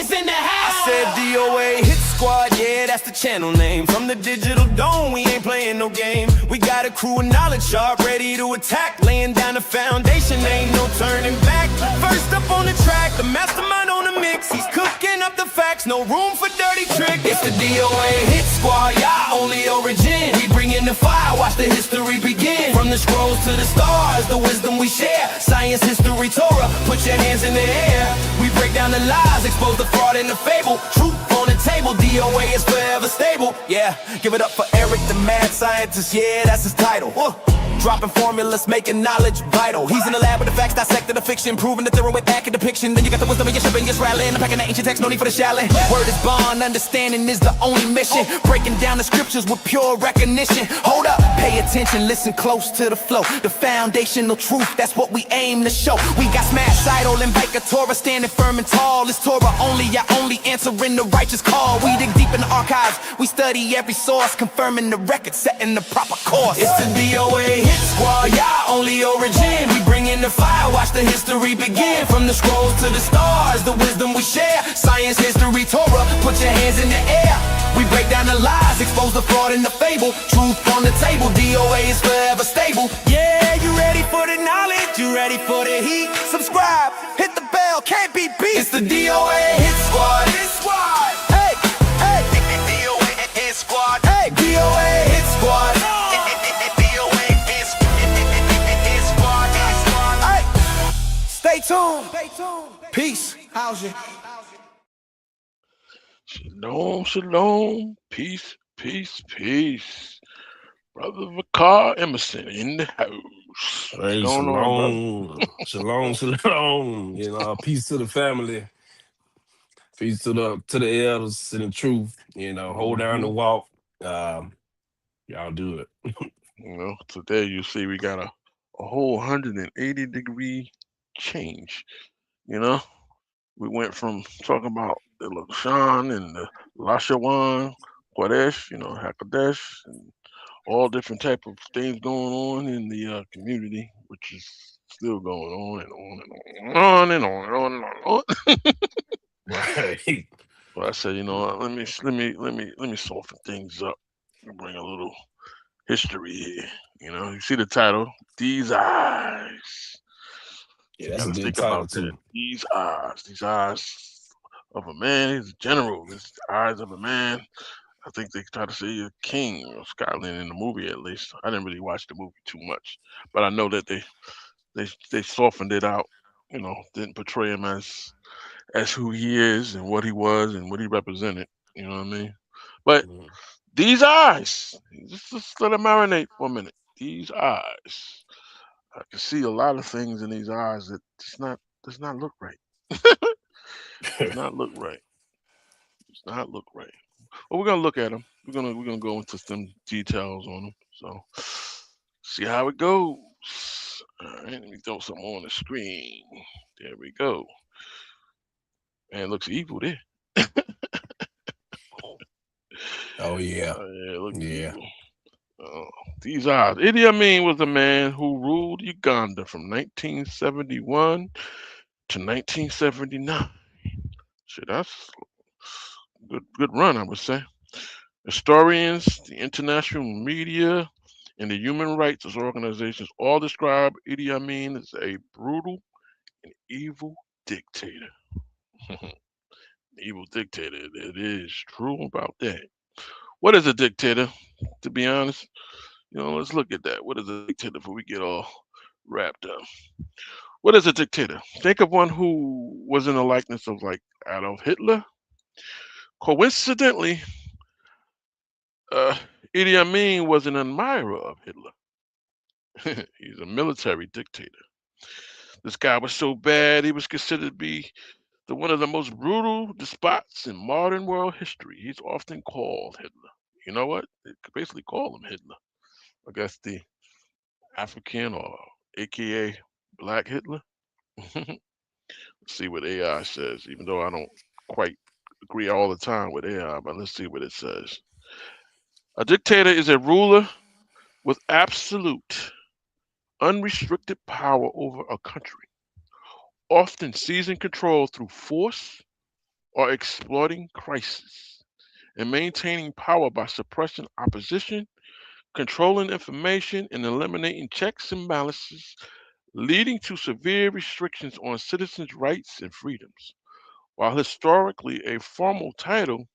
is in the house. I said DOA Hit Squad, yeah, that's the channel name. From the digital dome, we ain't playing no game. We got a crew of knowledge sharp, ready to attack. Laying down the foundation, ain't no turning back. First up on the track, the mastermind on the mix. He's cooking up the facts, no room for dirty tricks. It's the DOA Hit Squad, y'all only origin. We bring in the fire, watch the history begin. From the scrolls to the stars, the wisdom we share. Science, history, Torah, put your hands in the air. We break down the lies, expose the fraud and the fable. Truth on the table, DOA is forever stable. Yeah, give it up for Eric, the mad scientist, yeah, that's his title. Dropping formulas, making knowledge vital. He's in the lab with the facts, dissecting the fiction, proving the theory with accurate depiction. Then you got the wisdom in your shipping, your rallying, packing the ancient text, no need for the shallow. Word is bond, understanding is the only mission. Breaking down the scriptures with pure recognition. Hold up, pay attention, listen close to the flow. The foundational truth, that's what we aim to show. We got smash idol and Baker Torah, standing firm and tall. It's Torah only, your only answering the righteous call. We dig deep in the archives, we study every source, confirming the record, setting the proper course. It's the DOA Hit Squad, y'all only origin. We bring in the fire, watch the history begin. From the scrolls to the stars, the wisdom we share. Science, history, Torah, put your hands in the air. We break down the lies, expose the fraud and the fable. Truth on the table, DOA is forever stable. Yeah, you ready for the knowledge? You ready for the heat? Subscribe, hit the bell, can't be beat. It's the DOA Hit Squad. Hit Squad. Hey, hey. DOA Hit Squad. Hey, DOA Hit Squad. Stay tuned. Peace. How's you? Shalom, shalom. Peace, peace, peace. Brother Vakar Emerson in the house. Hey, shalom. Shalom, shalom. You know, peace to the family. Peace to the elders and the truth. You know, hold down the walk. Y'all do it. You know, today you see we got a whole 180-degree change. You know, we went from talking about the Lashan and the Lashawan, Qadesh, you know, Hakadesh, and all different type of things going on in the community, which is still going on and on and on and on and on and on and on. Right. But I said, you know, let me soften things up and bring a little history here. You know, you see the title, These Eyes. Yeah, that's a good title too. These eyes of a man. He's a general. These eyes of a man. I think they try to say a king of Scotland in the movie, at least. I didn't really watch the movie too much, but I know that they softened it out. You know, didn't portray him as who he is and what he was and what he represented. You know what I mean? But these eyes, just let it marinate for a minute. These eyes. I can see a lot of things in these eyes that does not look right. Does not look right. Does not look right. Well, we're gonna look at them. We're gonna go into some details on them. So see how it goes. All right, let me throw something on the screen. There we go. Man, it looks evil there. Oh yeah. Yeah, it looks Yeah. evil. These eyes. Idi Amin was a man who ruled Uganda from 1971 to 1979. Shit, that's good run, I would say. Historians, the international media, and the human rights organizations all describe Idi Amin as a brutal and evil dictator. Evil dictator. It is true about that. What is a dictator? To be honest, you know, let's look at that. What is a dictator before we get all wrapped up? What is a dictator? Think of one who was in the likeness of like Adolf Hitler. Coincidentally, Idi Amin was an admirer of Hitler. He's a military dictator. This guy was so bad he was considered to be one of the most brutal despots in modern world history. He's often called Hitler. You know what? They could basically call him Hitler. I guess the African or AKA Black Hitler. Let's see what AI says, even though I don't quite agree all the time with AI, but let's see what it says. A dictator is a ruler with absolute, unrestricted power over a country, often seizing control through force or exploiting crisis, and maintaining power by suppressing opposition, controlling information, and eliminating checks and balances, leading to severe restrictions on citizens' rights and freedoms. While historically a formal title,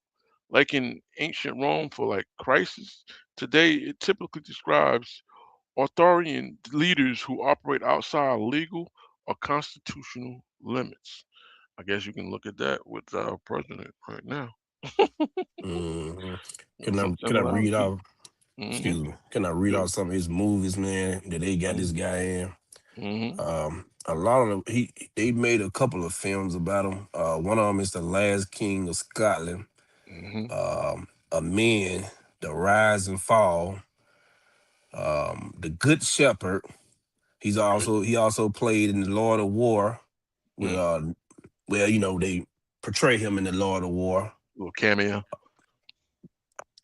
like in ancient Rome for like crisis, today it typically describes authoritarian leaders who operate outside legal or constitutional limits. I guess you can look at that with our president right now. hmm There's some can I read similarities. out? Hmm. Excuse me. Can I read Yeah. out some of his movies, man, that they got this guy in? Hmm. A lot of them, they made a couple of films about him. One of them is The Last King of Scotland. Hmm. Amin, The Rise and Fall. The Good Shepherd. He also played in The Lord of War. With Mm. well, they portray him in The Lord of War. Little cameo.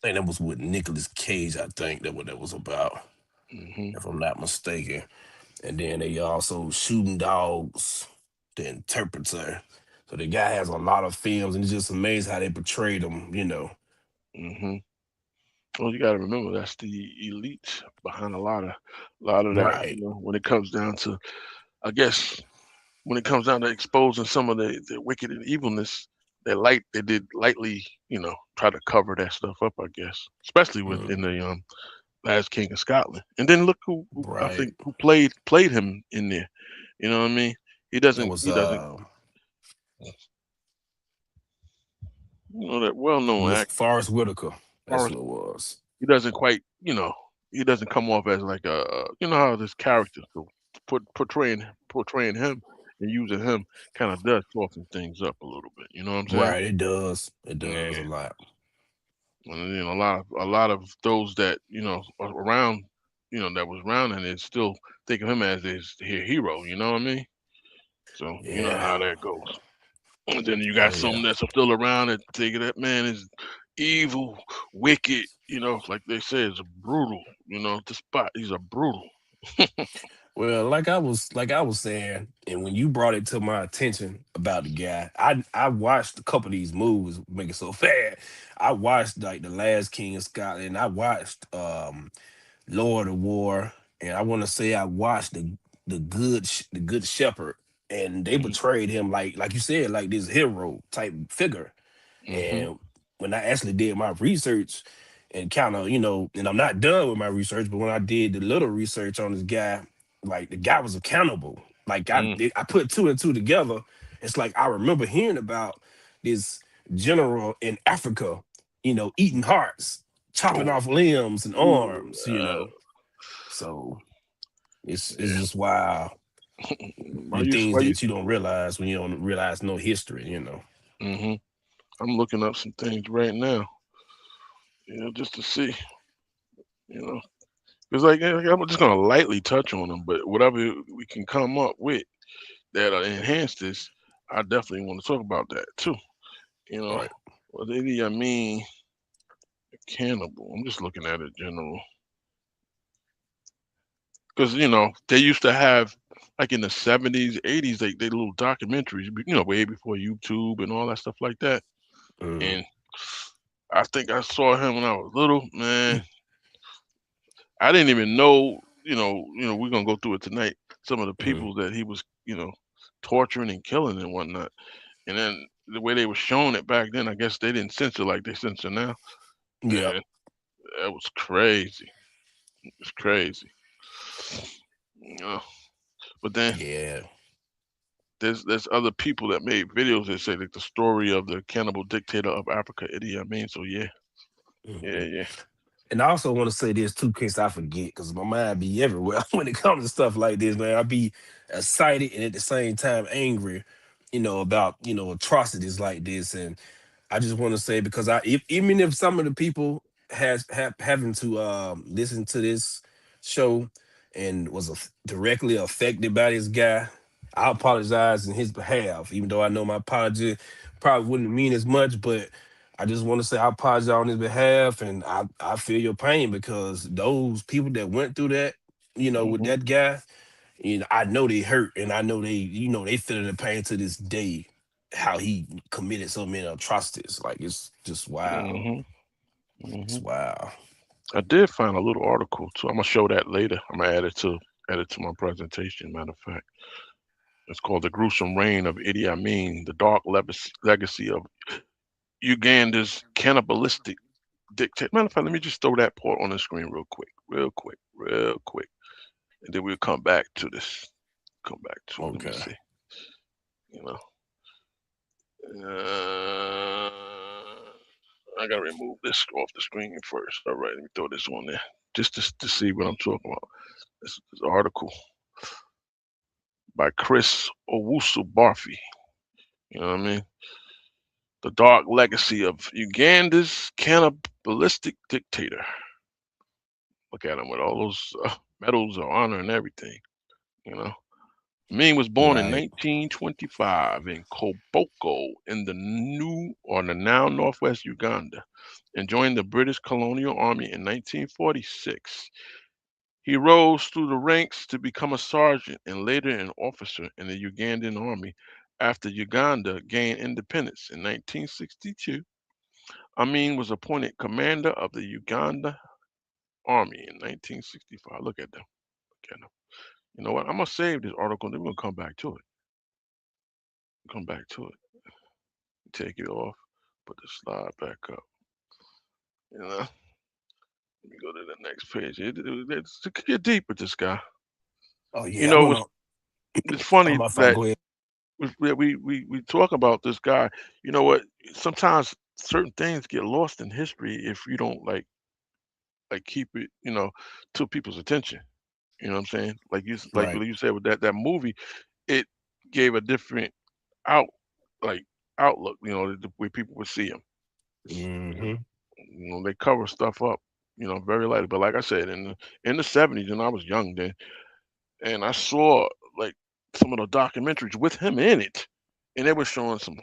I think that was with Nicolas Cage. I think that what that was about, Hmm. if I'm not mistaken. And then they also Shooting Dogs, The Interpreter. So the guy has a lot of films, and it's just amazing how they portrayed him. Hmm. Well, you got to remember that's the elite behind a lot of that. Right. When it comes down to, I guess, when it comes down to exposing some of the wicked and evilness, they did lightly, try to cover that stuff up. I guess, especially within Mm, the Last King of Scotland. And then look who I right. think who played him in there. You know what I mean? He That doesn't was he doesn't that well known with actor. Forrest Whitaker. That's Forrest, who it was. he doesn't quite he doesn't come off as like how this character, so portraying him and using him kind of does soften things up a little bit. You know what I'm saying? Right. It does. It does a Yeah. lot. And a lot of those that are around, that was around and they still think of him as their hero. You know what I mean? So you know Yeah. how that goes. And then you Oh got yeah. some that's still around that think that man is evil, wicked. Like they say, is brutal. The spot. He's a brutal. Well, like I was saying, and when you brought it to my attention about the guy, I watched a couple of these movies, make it so bad. I watched like The Last King of Scotland. I watched Lord of War, and I want to say I watched the Good Shepherd, and they Hmm. portrayed him like you said, like this hero type figure. Hmm. And when I actually did my research and kind of, and I'm not done with my research, but when I did the little research on this guy, like the guy was accountable. Like Mm. I put two and two together. It's like I remember hearing about this general in Africa, eating hearts, chopping Oh, off limbs and ooh, arms. So it's yeah. just wild. Why The you? things Why you? that you don't realize when you don't realize no history. Hmm. I'm looking up some things right now. Just to see. You know, it's like I'm just gonna lightly touch on them, but whatever we can come up with that enhance this, I definitely want to talk about that too. You know, Right. what I mean, cannibal. I'm just looking at it general because they used to have like in the 70s, 80s, they little documentaries, way before YouTube and all that stuff like that. Mm. And I think I saw him when I was little. Man, I didn't even know. We're gonna go through it tonight. Some of the Mm. people that he was, torturing and killing and whatnot. And then the way they were showing it back then, I guess they didn't censor like they censor now. Yep. And that was crazy. It's crazy. You know. But then Yeah. there's other people that made videos that say like the story of the cannibal dictator of Africa, Idi Amin. So yeah, yeah, Mhm. yeah. And I also want to say this too, in case I forget, because my mind be everywhere when it comes to stuff like this, man. I be excited and at the same time angry, about atrocities like this. And I just want to say because even if some of the people having to listen to this show and was directly affected by this guy, I apologize in his behalf. Even though I know my apology probably wouldn't mean as much, but I just want to say I apologize on his behalf, and I feel your pain because those people that went through that, with Hmm. that guy, I know they hurt, and I know they feeling the pain to this day. how he committed so many atrocities. Like it's just wow. Hmm. It's Hmm. wow. I did find a little article too. I'm gonna show that later. I'm gonna add it to my presentation. Matter of fact, it's called "The Gruesome Reign of Idi Amin: The Dark Legacy of Uganda's Cannibalistic Dictator." Matter of fact, let me just throw that part on the screen real quick, and then we'll come back to this. Come back to it. Let me Okay. see. You know, uh, I gotta remove this off the screen first. All right, let me throw this on there just to see what I'm talking about. This article by Chris Owusu Barfi. You know what I mean? The dark legacy of Uganda's cannibalistic dictator. Look at him with all those medals of honor and everything. You know, Amin was born in Right. 1925 in Koboko in the now northwest Uganda, and joined the British colonial army in 1946. He rose through the ranks to become a sergeant and later an officer in the Ugandan army. After Uganda gained independence in 1962, Amin was appointed commander of the Uganda army in 1965. Look at them. Look at them. You know what? I'm gonna save this article and then we're gonna come back to it. Come back to it. Take it off. Put the slide back up. You know. Let me go to the next page. It's to get deep with this guy. Oh You yeah, I know, wanna. it's Oh funny my fault. that Go ahead. we talk about this guy. You know what? Sometimes certain things get lost in history if you don't like keep it, to people's attention. You know what I'm saying? Like Right. what you said with that movie, it gave a different out like outlook. The way people would see him. Hmm. They cover stuff up. Very lightly. But like I said, in the '70s, and I was young then, and I saw like some of the documentaries with him in it, and they were showing some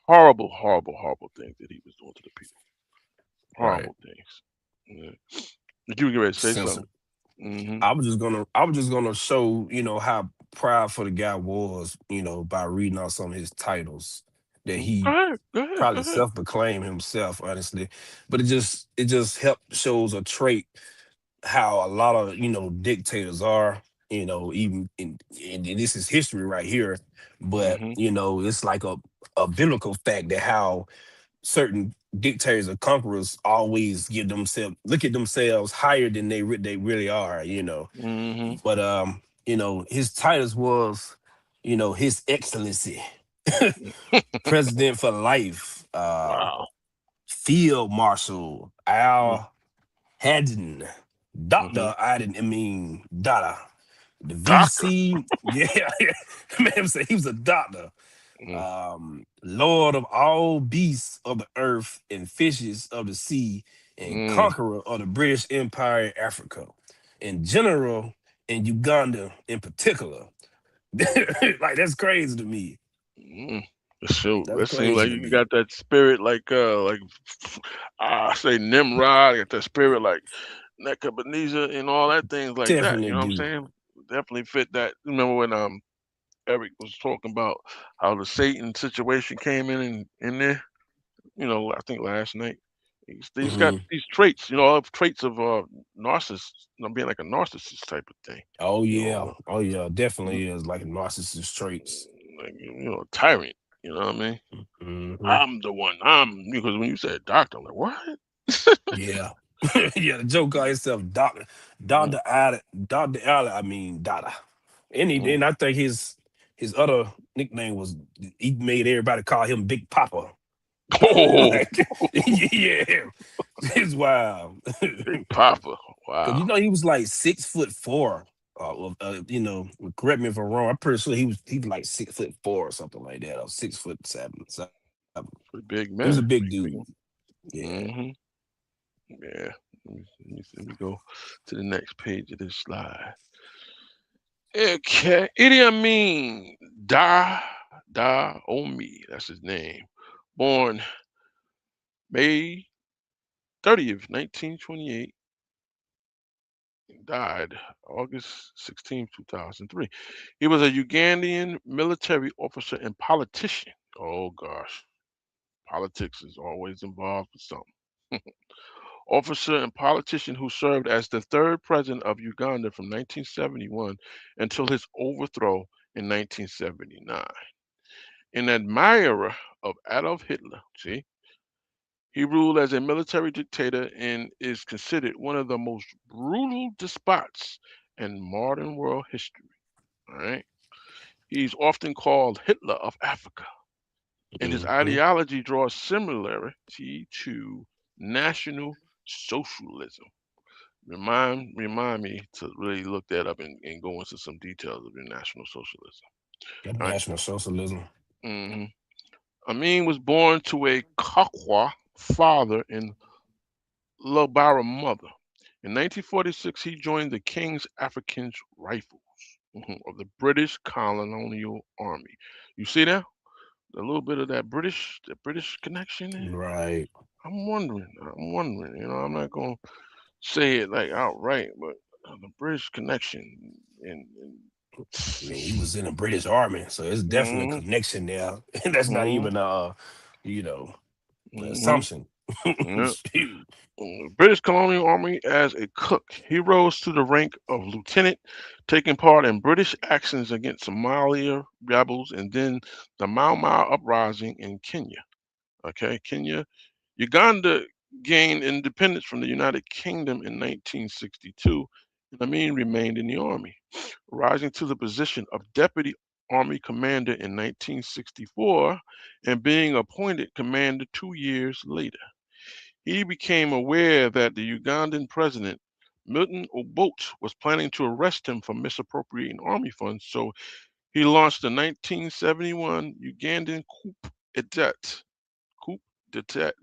horrible, horrible, horrible things that he was doing to the people. Right. Horrible things. Yeah. Did you get ready to say Censor. something? Hmm. I was just gonna show, how proud for the guy was, by reading out some of his titles that Go he ahead. Go ahead. Go probably ahead. self-proclaimed himself, honestly. But it just helped shows a trait how a lot of dictators are, even and this is history right here. But Hmm. it's like a biblical fact that how certain dictators or conquerors always give themselves look at themselves higher than they really are. Hmm. But his titles was his excellency, president for life, Wow. field marshal Mm. Al Haddon, Hmm. Dr. Amin Dada, the Doctor. VC. Yeah, yeah. Man said he was a doctor. Mm. Lord of all beasts of the earth and fishes of the sea, and Mm. conqueror of the British Empire in Africa, and general in Uganda in particular. Like that's crazy to me. Mm. So That's that seems crazy like to you me. got that spirit like I say Nimrod, got that spirit like Nebuchadnezzar and all that things like that. You Definitely know what I'm do. saying? Definitely fit that. Remember when Eric was talking about how the Satan situation came in there? I think last night. He's got Hmm. these traits, of traits of narcissist, being like a narcissist type of thing. Oh You yeah. know, Oh yeah. mm, Definitely is like narcissist traits. like tyrant. You know what I mean? Hmm. I'm the one. Because when you said doctor, I'm like, what? Yeah. Yeah, the joke called himself Mm, Dr. Allen, I mean Dada. mm. And I think his other nickname was he made everybody call him Big Papa. Oh, Like, yeah, it's wild. Big Cause Papa. Wow. he was like 6'4". Correct me if I'm wrong. I'm pretty sure he was like 6'4" or something like that, or 6'7". Pretty big He was a man. big Pretty big. dude. Yeah. Mm-hmm. Yeah. Let me go to the next page of this slide. Okay. Idi Amin Da Omi. That's his name. Born May 30th, 1928, died August 16th, 2003. He was a Ugandan military officer and politician. Oh gosh, politics is always involved with something. Officer and politician who served as the third president of Uganda from 1971 until his overthrow in 1979. An admirer of Adolf Hitler, see, he ruled as a military dictator and is considered one of the most brutal despots in modern world history. All right. He's often called Hitler of Africa, and his Hmm. ideology draws similarity to National Socialism. Remind me to really look that up and go into some details of your National Socialism. That All right. National Socialism. hmm Amin was born to a Kakwa father and Lobara mother. In 1946, he joined the King's African Rifles of the British Colonial Army. You see that? A little bit of the British connection there. Right. I'm wondering. I'm not gonna say it like outright, but the British connection and I mean, he was in the British Army, so it's definitely a mm, connection there. And that's not mm, even you know, mm, assumption. yeah. Shoot. British Colonial Army as a cook. He rose to the rank of lieutenant, taking part in British actions against Somalia rebels and then the Mau Mau uprising in Kenya. Okay, Kenya. Uganda gained independence from the United Kingdom in 1962, and Amin remained in the army, rising to the position of deputy army commander in 1964 and being appointed commander 2 years later. He became aware that the Ugandan president, Milton Obote, was planning to arrest him for misappropriating army funds, so he launched the 1971 Ugandan coup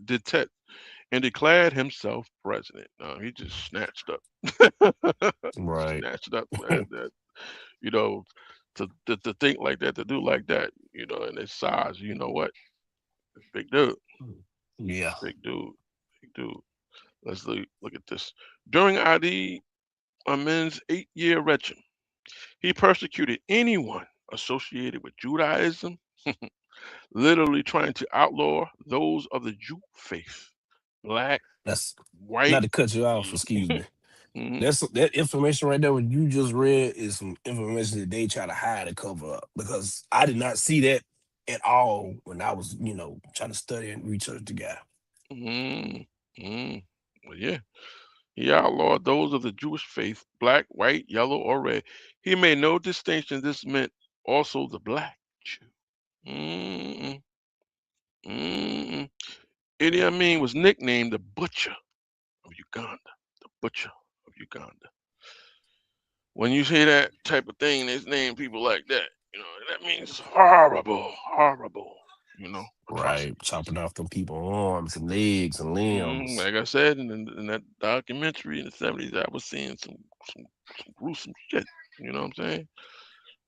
d'etat, and declared himself president. He just snatched up, Right. snatched up that you know, to think like that, to do like that, and his size, you know what? Big dude, Yeah. big dude, big dude. Let's look at this. During Idi Amin's 8-year regime, he persecuted anyone associated with Judaism, literally trying to outlaw those of the Jew faith, black, That's white. not to cut you off, excuse me. Mhm, That information right there, what you just read, is some information that they try to hide and cover up. Because I did not see that at all when I was, trying to study and research the guy. mhm, mhm. Well, yeah, he outlawed those of the Jewish faith, black, white, yellow, or red. He made no distinction. This meant also the black Jew. Mm-mm, mm-mm. Idi Amin was nicknamed the Butcher of Uganda. The Butcher of Uganda. When you say that type of thing, they name people like that. That means horrible, horrible. Right. Atrocities. Chopping off them people arms and legs and limbs. Like I said in that documentary in the '70s, I was seeing some gruesome shit. You know what I'm saying?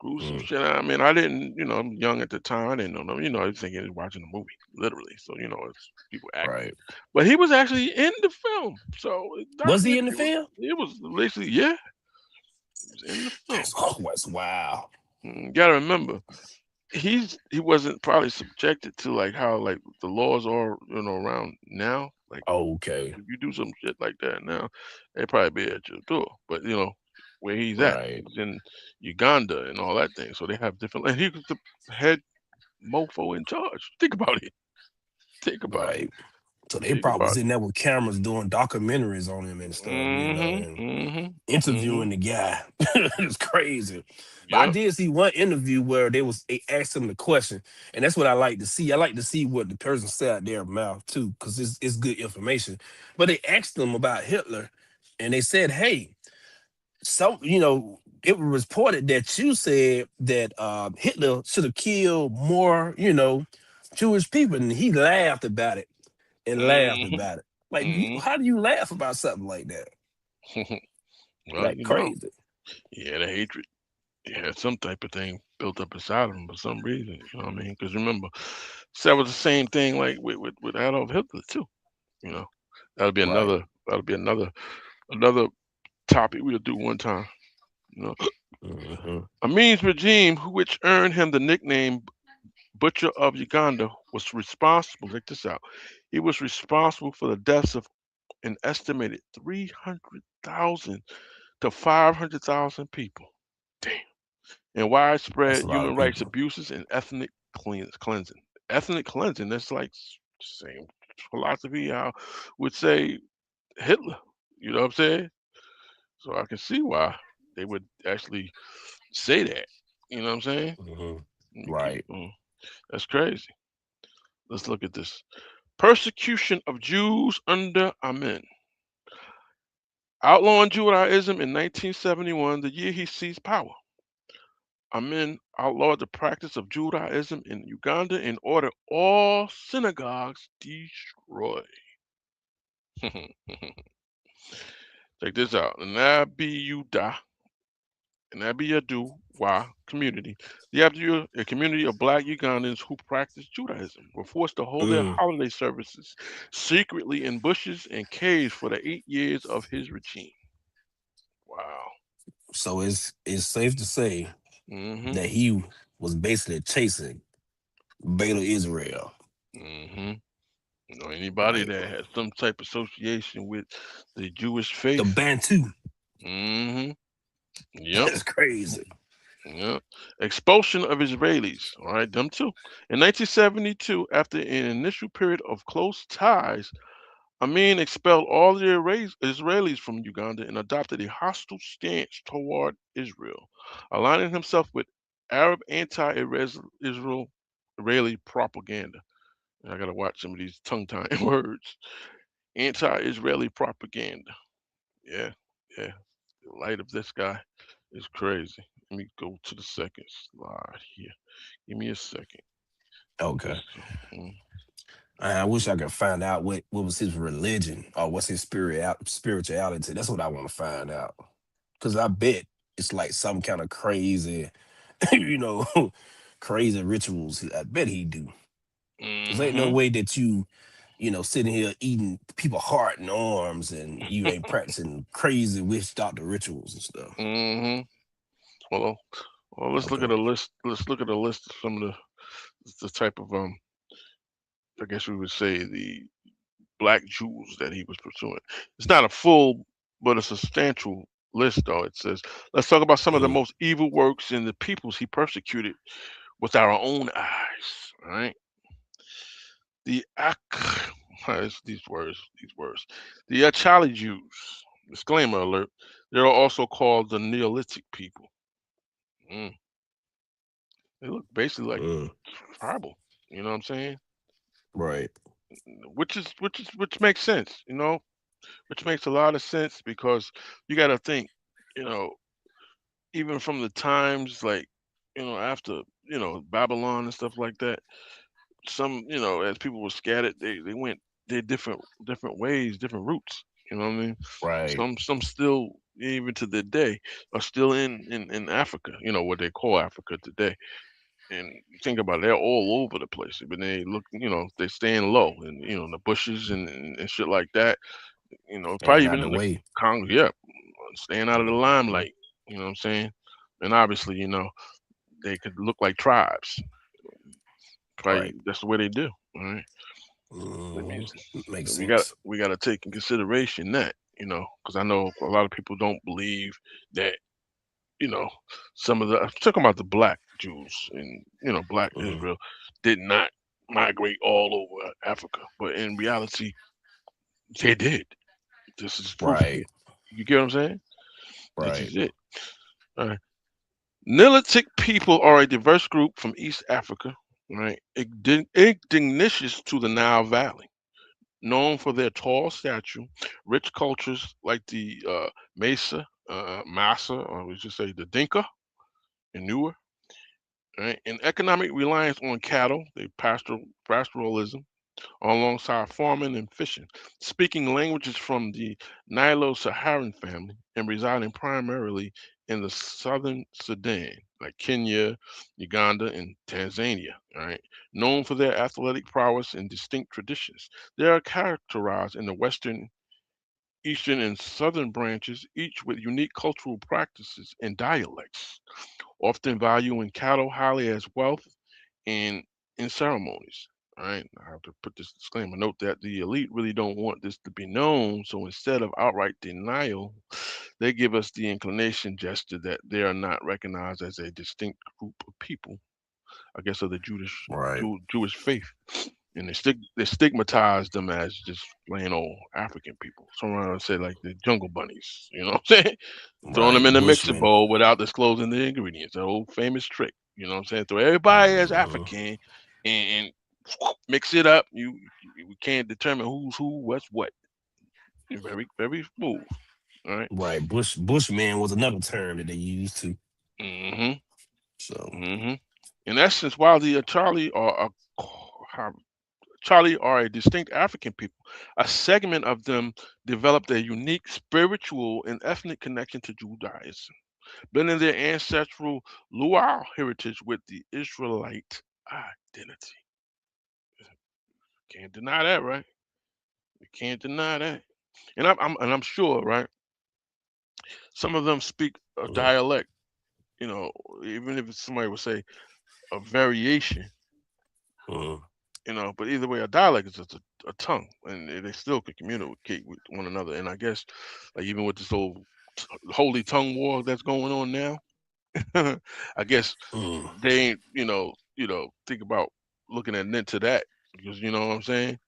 Gruesome Mm, shit. I mean, I didn't. I'm young at the time. I didn't know. I was thinking he was watching a movie, literally. So it's people acting. right. But he was actually in the film. So Was he in the documentary was. film? It was basically, yeah, he was in the film. That's always wow. You gotta remember, he wasn't probably subjected to like how like the laws are around now. Like Okay. if you do some shit like that now, they probably be at your door. But where he's at, Right. he's in Uganda and all that thing. So they have different. And he was the head mofo in charge. Think about it. Think about it. Right. So they Think probably about was it. in there with cameras doing documentaries on him and stuff, Mhm. and Mhm. Mhm. interviewing the guy. It's crazy. But I Yep. did see one interview where they asked him the question, and that's what I like to see. I like to see what the person said out their mouth too, because it's good information. But they asked him about Hitler, and they said, "Hey, it was reported that you said that Hitler should have killed more, Jewish people," and he laughed about it and laughed Mhm. about it. Like, Mhm. how do you laugh about something like that? Well, Like crazy. he had a hatred. He had some type of thing built up inside of him for some reason. You know what I mean? Because remember, so that was the same thing like with Adolf Hitler too. You know, that'll be Right. another. That'll be another topic we'll do one time. You know, Hmm. Amin's regime, which earned him the nickname Butcher of Uganda, was responsible. Check this out. He was responsible for the deaths of an estimated 300,000 to 500,000 people. Damn. And That's widespread a lot human of rights people. abuses and ethnic cleansing. Ethnic cleansing, that's like same philosophy I would say Hitler. You know what I'm saying? So I can see why they would actually say that. You know what I'm saying? Hmm. Let me keep Right. going. That's crazy. Let's look at this. Persecution of Jews under Amin. Outlawing Judaism in 1971, the year he seized power. Amin outlawed the practice of Judaism in Uganda and ordered all synagogues destroyed. Check this out. Nabiyadu community. The Abdu, a community of black Ugandans who practice Judaism, were forced to hold their Mm. holiday services secretly in bushes and caves for the 8 years of his regime. Wow. So it's safe to say Mm-hmm. that he was basically chasing Beta Israel. Mm-hmm. You know, anybody Like that has some type of association with the Jewish the faith. Bantu. Mm-hmm. Yep. That's crazy. Yep. Expulsion of Israelis. All right, them too. In 1972, after an initial period of close ties, Amin expelled all the Israelis from Uganda and adopted a hostile stance toward Israel, aligning himself with Arab anti-Israel Israeli propaganda. I gotta watch some of these tongue-tying words. Anti-Israeli propaganda. Yeah, yeah. The light of this guy is crazy. Let me go to the second slide here. Give me a second. Okay. Just, mm, I wish I could find out what was his religion or what's his spirituality. That's what I want to find out. Cause I bet it's like some kind of crazy, you know, crazy rituals. I bet he do. Cause ain't no mm-hmm. way that sitting here eating people heart and arms and you ain't practicing crazy witch doctor rituals and stuff. Mm-hmm. Well, well, let's look Okay. at a list. Let's look at a list of some of the type of I guess we would say the black Jews that he was pursuing. It's not a full, but a substantial list, though. It says, let's talk about some of the Mm, most evil works in the peoples he persecuted with our own eyes. All right, the these words, the Achali Jews. Disclaimer alert: they are also called the Neolithic people. Mm, they look basically like mm, tribal. You know what I'm saying? right. Which makes sense. You know, which makes a lot of sense because you got to think. You know, even from the times like after Babylon and stuff like that, some as people were scattered, they went their different ways, different routes. You know what I mean? Right. Some still, even to this day, are still in Africa. You know what they call Africa today. And you think about it, they're all over the place. But they look, they staying low and in the bushes and shit like that. Probably Staying even out the in the way. Congo, yeah, staying out of the Mhm. limelight. You know what I'm saying? And obviously, they could look like tribes. Probably Right. that's the way they do. All right. That Mhm. means Makes we got sense. we got to take in consideration that because I know a lot of people don't believe that you know some of the I'm talking about the black Jews and black Hmm. Israel did not migrate all over Africa, but in reality they did. This is proof. Right. You get what I'm saying? This Right. is it. All right. Nilotic people are a diverse group from East Africa, right? Indigenous to the Nile Valley, known for their tall stature, rich cultures like the Masa, or we should say the Dinka and Nuer, right? And economic reliance on cattle, the pastoralism, alongside farming and fishing, speaking languages from the Nilo-Saharan family and residing primarily in the southern Sudan, like Kenya, Uganda, and Tanzania, all right? Known for their athletic prowess and distinct traditions. They are characterized in the Western eastern and southern branches, each with unique cultural practices and dialects, often valuing cattle highly as wealth and in ceremonies. All right, I have to put this disclaimer note that the elite really don't want this to be known, so instead of outright denial, they give us the inclination gesture that they are not recognized as a distinct group of people, I guess, of the Right. Jewish faith, and they stigmatize them as just plain old African people. Someone would say like the jungle bunnies, you know what I'm saying? Throwing them Right. in the mixing Bushman. bowl without disclosing the ingredients. That old famous trick. You know what I'm saying? Throw everybody as Hmm. African and mix it up. We can't determine who's who, what's what. Very very smooth. All right. Right. Bushman was another term that they used to. Mm-hmm. So Mm-hmm. In essence, while the Charlie are a distinct African people, a segment of them developed a unique spiritual and ethnic connection to Judaism, blending their ancestral Luau heritage with the Israelite identity. Can't deny that, right? You can't deny that. And I'm sure, right? Some of them speak a mhm, dialect, you know, even if somebody would say a variation, mhm, but either way, a dialect is just a tongue, and they still can communicate with one another. And I guess, like even with this whole holy tongue war that's going on now, I guess mhm. they ain't, think about looking at into that because you know what I'm saying.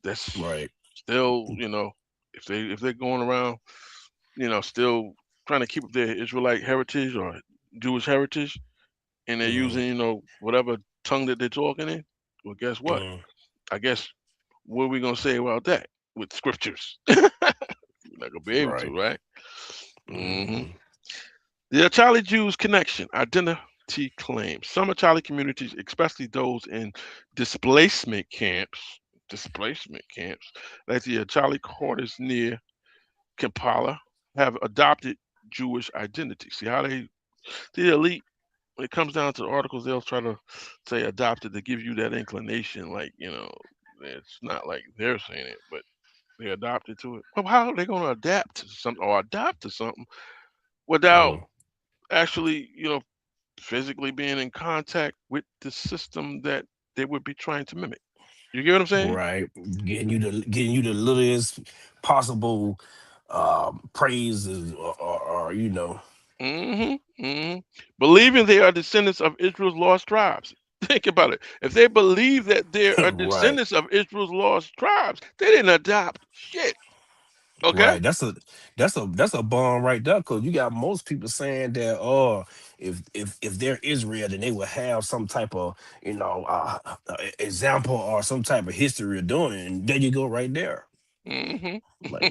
That's Right. still, if they're going around, still trying to keep up their Israelite heritage or Jewish heritage, and they're Mhm, using, whatever tongue that they're talking in. Well, guess what? mhm. I guess what are we gonna say about that with scriptures? We're not gonna be able Right. to, right? hmm Mhm. The Achali Jews connection, identity claims. Some Achali communities, especially those in displacement camps, like the Achali quarters near Kampala, have adopted Jewish identity. See how the elite, when it comes down to the articles, they'll try to say adopted to give you that inclination, like, it's not like they're saying it, but they adopted to it. Well, how are they going to adapt to something or adopt to something without Mhm. actually, physically being in contact with the system that they would be trying to mimic? You get what I'm saying? Right. Getting you the littlest possible praises or. Believing they are descendants of Israel's lost tribes. Think about it. If they believe that they are Right. descendants of Israel's lost tribes, they didn't adopt shit. Okay? Right. That's a bomb right there, because you got most people saying that, oh, if they're Israel, then they will have some type of example or some type of history of doing it. And there you go, right there. hmm Like,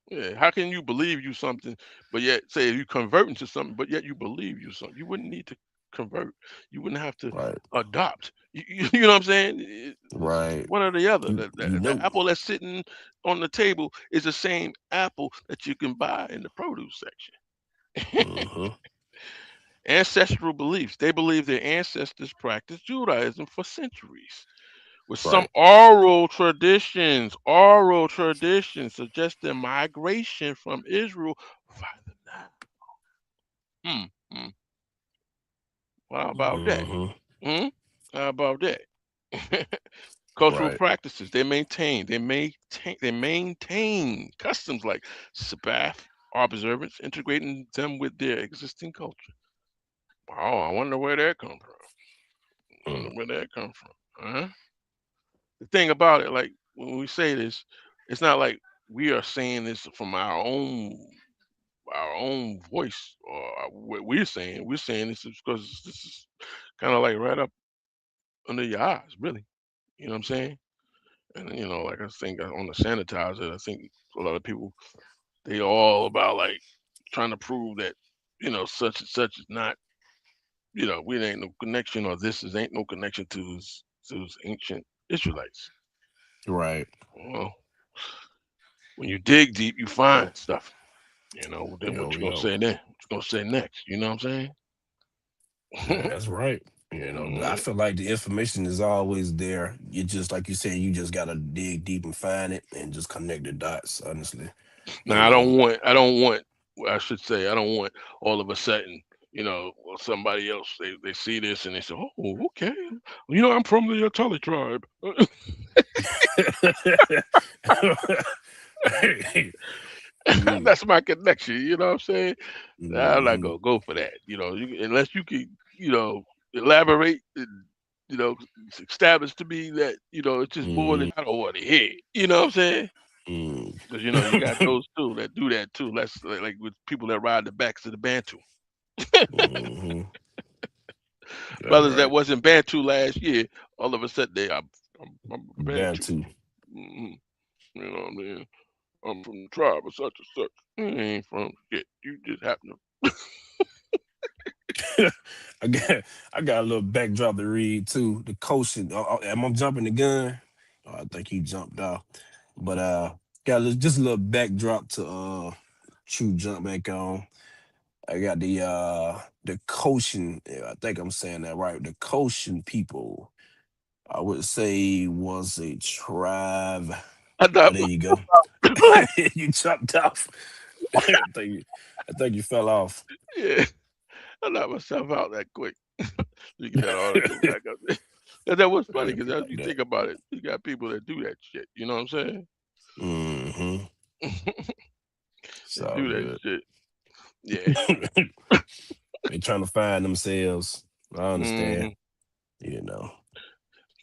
Yeah, how can you believe you something, but yet say you convert into something, but yet you believe you something? You wouldn't need to convert. You wouldn't have to right, adopt. You know what I'm saying? It's right. one or the other. You The, you the, know. the apple that's sitting on the table is the same apple that you can buy in the produce section. Hmm. Ancestral beliefs. They believe their ancestors practiced Judaism for centuries. With some Right. oral traditions suggest their migration from Israel via the Nile. Hmm. hmm. How about that? Hmm. Hmm? How about that? Cultural Right. practices. They maintain customs like Sabbath observance, integrating them with their existing culture. Oh, I wonder where that come from. Mm. Wonder where that come from. Huh? The thing about it, like when we say this, it's not like we are saying this from our own voice or what we're saying. We're saying this because this is kind of like right up under your eyes, really. You know what I'm saying? And like I think on the sanitizer, I think a lot of people they all about like trying to prove that such and such is not we ain't no connection or this is ain't no connection to those ancient Israelites. Right. Well, when you dig deep, you find stuff. Then what Yo, you gonna yo. say then? What you gonna say next? You know what I'm Yeah, saying? that's right. I Mhm. feel like the information is always there. You just, like you said, you just gotta dig deep and find it and just connect the dots, honestly. Now I don't want well, I should say I don't want all of a sudden, or somebody else they see this and they say, "Oh, okay. I'm from the Tully tribe." Mm, That's my connection, you know what I'm saying? I'm not mhm, gonna go for that. Unless you can, elaborate and establish to me that it's just more than mm, I don't want to hear. You know what I'm saying? mm. Because you got those too that do that too. That's like with people that ride the backs of the Bantu Mhm. That's brothers that right. wasn't Bantu last year. All of a sudden I'm Bantu. Bantu. hmm You know what I mean? I'm from the tribe of such and such. You ain't from shit. You just happen to. I got I got a little backdrop to read too. The coaching. Am I jumping the gun? Oh, I think he jumped off. But got just a little backdrop to true jump back on. I got the Koshin. I think I'm saying that right. The Koshin people, I would say, was a tribe. I Oh, thought, there you go. You jumped off. I think you fell off. yeah, I knocked myself out that quick. You get that article back up there. That was I funny because as appreciate you that. think about it, you got people that do that shit. You know what I'm Mm-hmm. saying? It's They all do that good. shit. Yeah. They trying to find themselves. I understand. hmm You know.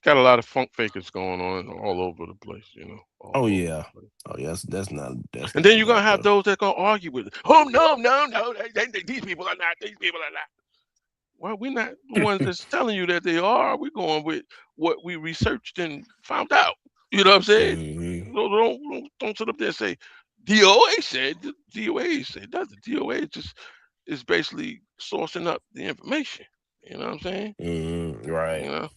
Got a lot of funk fakers going on all over the place. All Oh over yeah. the place. Oh yes. That's And then not you're gonna right have though. those that gonna argue with it. Oh no, no, no, these people are not. These people are not. Well, we're not the ones that's telling you that they are. We're going with what we researched and found out. You know what I'm saying? Hmm. Don't sit up there and say DOA said. The DOA said does the DOA just is basically sourcing up the information. You know what I'm saying? Right. You know,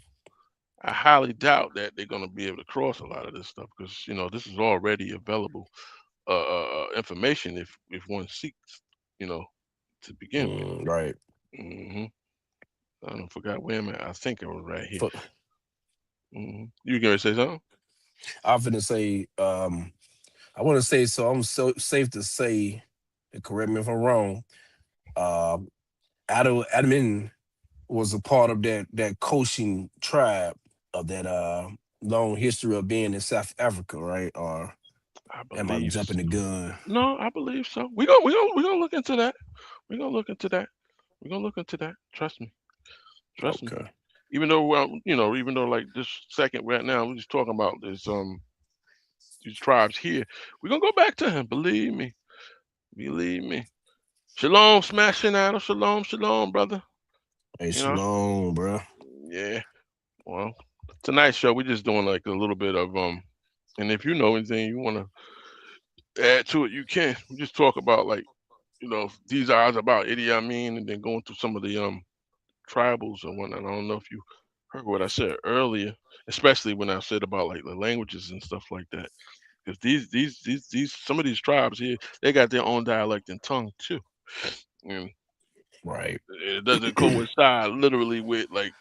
I highly doubt that they're going to be able to cross a lot of this stuff because this is already available information if one seeks. You know, to begin with. Right. hmm I don't forgot where am I? I think it was right here. For, You gonna say something? I'm finna say. I want to say so. I'm so safe to say, and correct me if I'm wrong. Uh, Amin was a part of that coaching tribe of that long history of being in South Africa, right? Or I am I believe. jumping the gun? No, I believe so. We gonna look into that. We gonna look into that. We gonna look into that. Trust me. Trust me. Okay. Even though even though like this second right now we're just talking about this these tribes here, we're gonna go back to him. Believe me. Believe me. Shalom, smashing Adam. Shalom, shalom, brother. Hey, You know. shalom, bro. Yeah. Well, tonight's show we're just doing like a little bit of and if you know anything you wanna add to it, you can. We just talk about like these eyes about Idi Amin, and then going through some of the tribals and whatnot. I don't know if you heard what I said earlier, especially when I said about like the languages and stuff like that. Because these some of these tribes here, they got their own dialect and tongue too, and Right. it doesn't coincide literally with like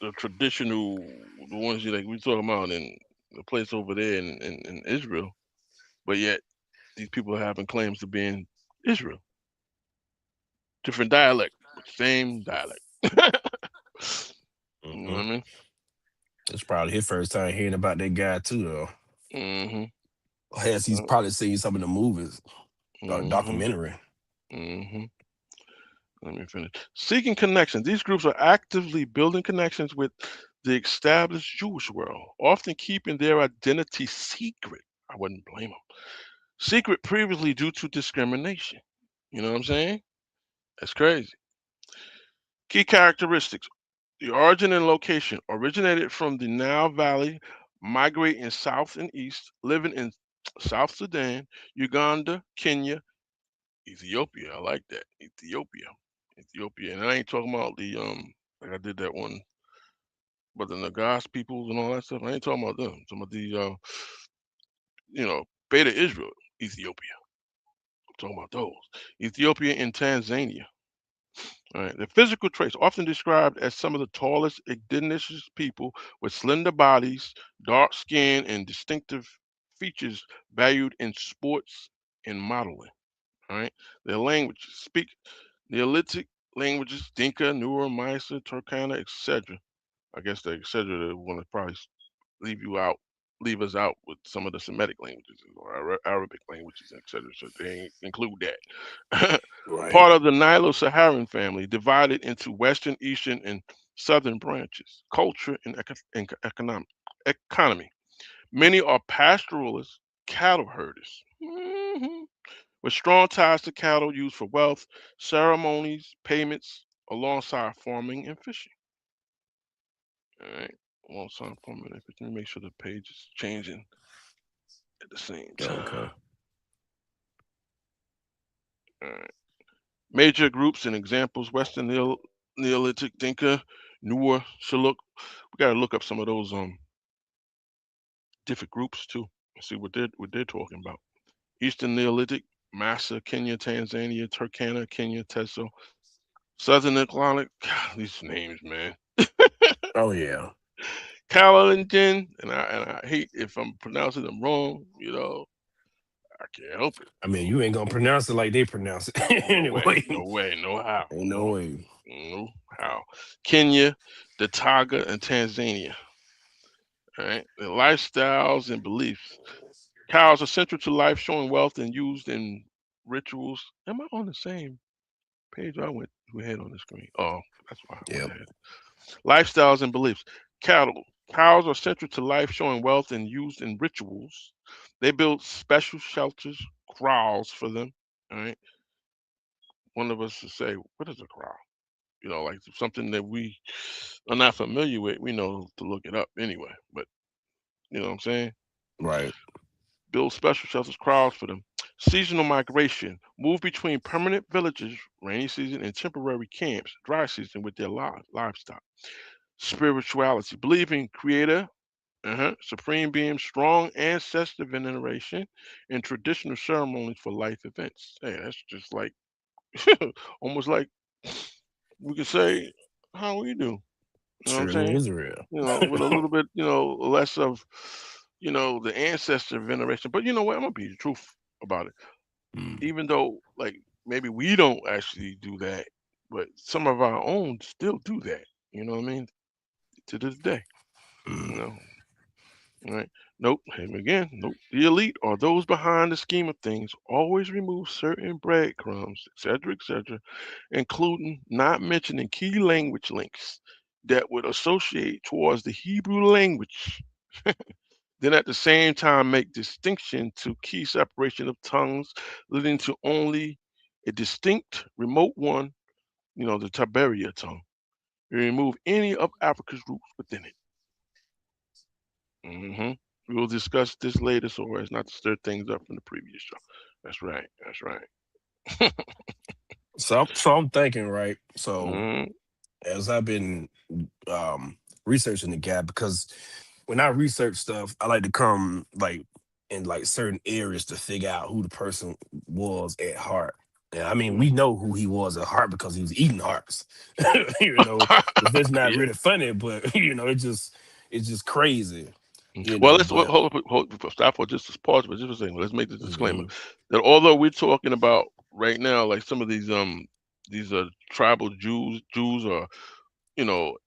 the traditional the ones you like we talking about in the place over there in Israel, but yet these people are having claims to being Israel, different dialect, but same dialect. You know Hmm. what I mean? It's probably his first time hearing about that guy too, though. Mhm. Or has he's probably seen some of the movies or Mhm. documentary. Mhm. Let me finish. Seeking connections. These groups are actively building connections with the established Jewish world, often keeping their identity secret. I wouldn't blame them. Secret previously due to discrimination. You know what I'm saying? That's crazy. Key characteristics. The origin and location originated from the Nile Valley, migrating south and east, living in South Sudan, Uganda, Kenya, Ethiopia. I like that. Ethiopia. And I ain't talking about the like I did that one, but the Nagas peoples and all that stuff. I ain't talking about them. Some of the Beta Israel, Ethiopia. I'm talking about those. Ethiopia and Tanzania. All right. The physical traits often described as some of the tallest indigenous people with slender bodies, dark skin, and distinctive features valued in sports and modeling. All right, their languages speak Neolithic languages: Dinka, Nuer, Misa, Turkana, etc. I guess the etc. They want to probably leave you out, leave us out with some of the Semitic languages or Arabic languages, etc. So they include that. Right. Part of the Nilo-Saharan family, divided into western, eastern, and southern branches. Culture and economy. Many are pastoralists, cattle herders. With strong ties to cattle used for wealth, ceremonies, payments, alongside farming and fishing. All right. Alongside farming and fishing. Let me make sure the page is changing at the same Okay. time. All right. Major groups and examples: Western Neolithic, Dinka, Nuer, Shilluk. We got to look up some of those different groups too and see what they're talking about. Eastern Neolithic, Massa, Kenya, Tanzania, Turkana, Kenya, Teso. Southern Atlantic, God, these names, man. Oh yeah. Kalenjin, and I hate if I'm pronouncing them wrong. I can't help it. I mean, you ain't gonna pronounce it like they pronounce it No way, anyway. no way, no how, Ain't no way. no how. Kenya, the Taga, and Tanzania. All right, their lifestyles and beliefs. Cows are central to life, showing wealth and used in rituals. Am I on the same page? I went ahead on the screen. Oh, that's why I went Yep. ahead. Lifestyles and beliefs. Cattle. Cows are central to life, showing wealth and used in rituals. They build special shelters, kraals for them. All right. One of us would say, "What is a kraal?" Like something that we are not familiar with. We know to look it up anyway. But you know what I'm saying? Right. Build special shelters, kraals for them. Seasonal migration. Move between permanent villages, rainy season, and temporary camps, dry season, with their livestock. Spirituality. Believe in creator, supreme being, strong ancestor veneration, and traditional ceremonies for life events. Hey, that's just like almost like we could say, how we do. You know what I'm Surely saying? Israel. With a little bit, less of, the ancestor veneration. But you know what? I'm gonna be the truth about it. Mm, Even though, like, maybe we don't actually do that, but some of our own still do that. You know what I mean? To this day. You mm. know, right? Nope. Him again. Nope. The elite or those behind the scheme of things always remove certain breadcrumbs, etc., including not mentioning key language links that would associate towards the Hebrew language. Then at the same time make distinction to key separation of tongues, leading to only a distinct remote one, the Tiberia tongue. We remove any of Africa's roots within it. hmm We will discuss this later so as not to stir things up from the previous show. That's right. That's right. So I'm thinking, right? So hmm as I've been um researching the gap, because when I research stuff, I like to come like in like certain areas to figure out who the person was at heart. Yeah, I mean, we know who he was at heart because he was eating hearts. It's not Yeah. really funny, but it's just crazy. Well, let's But stop for just a pause for just a second. Let's make this disclaimer mhm, that although we're talking about right now, like some of these tribal Jews or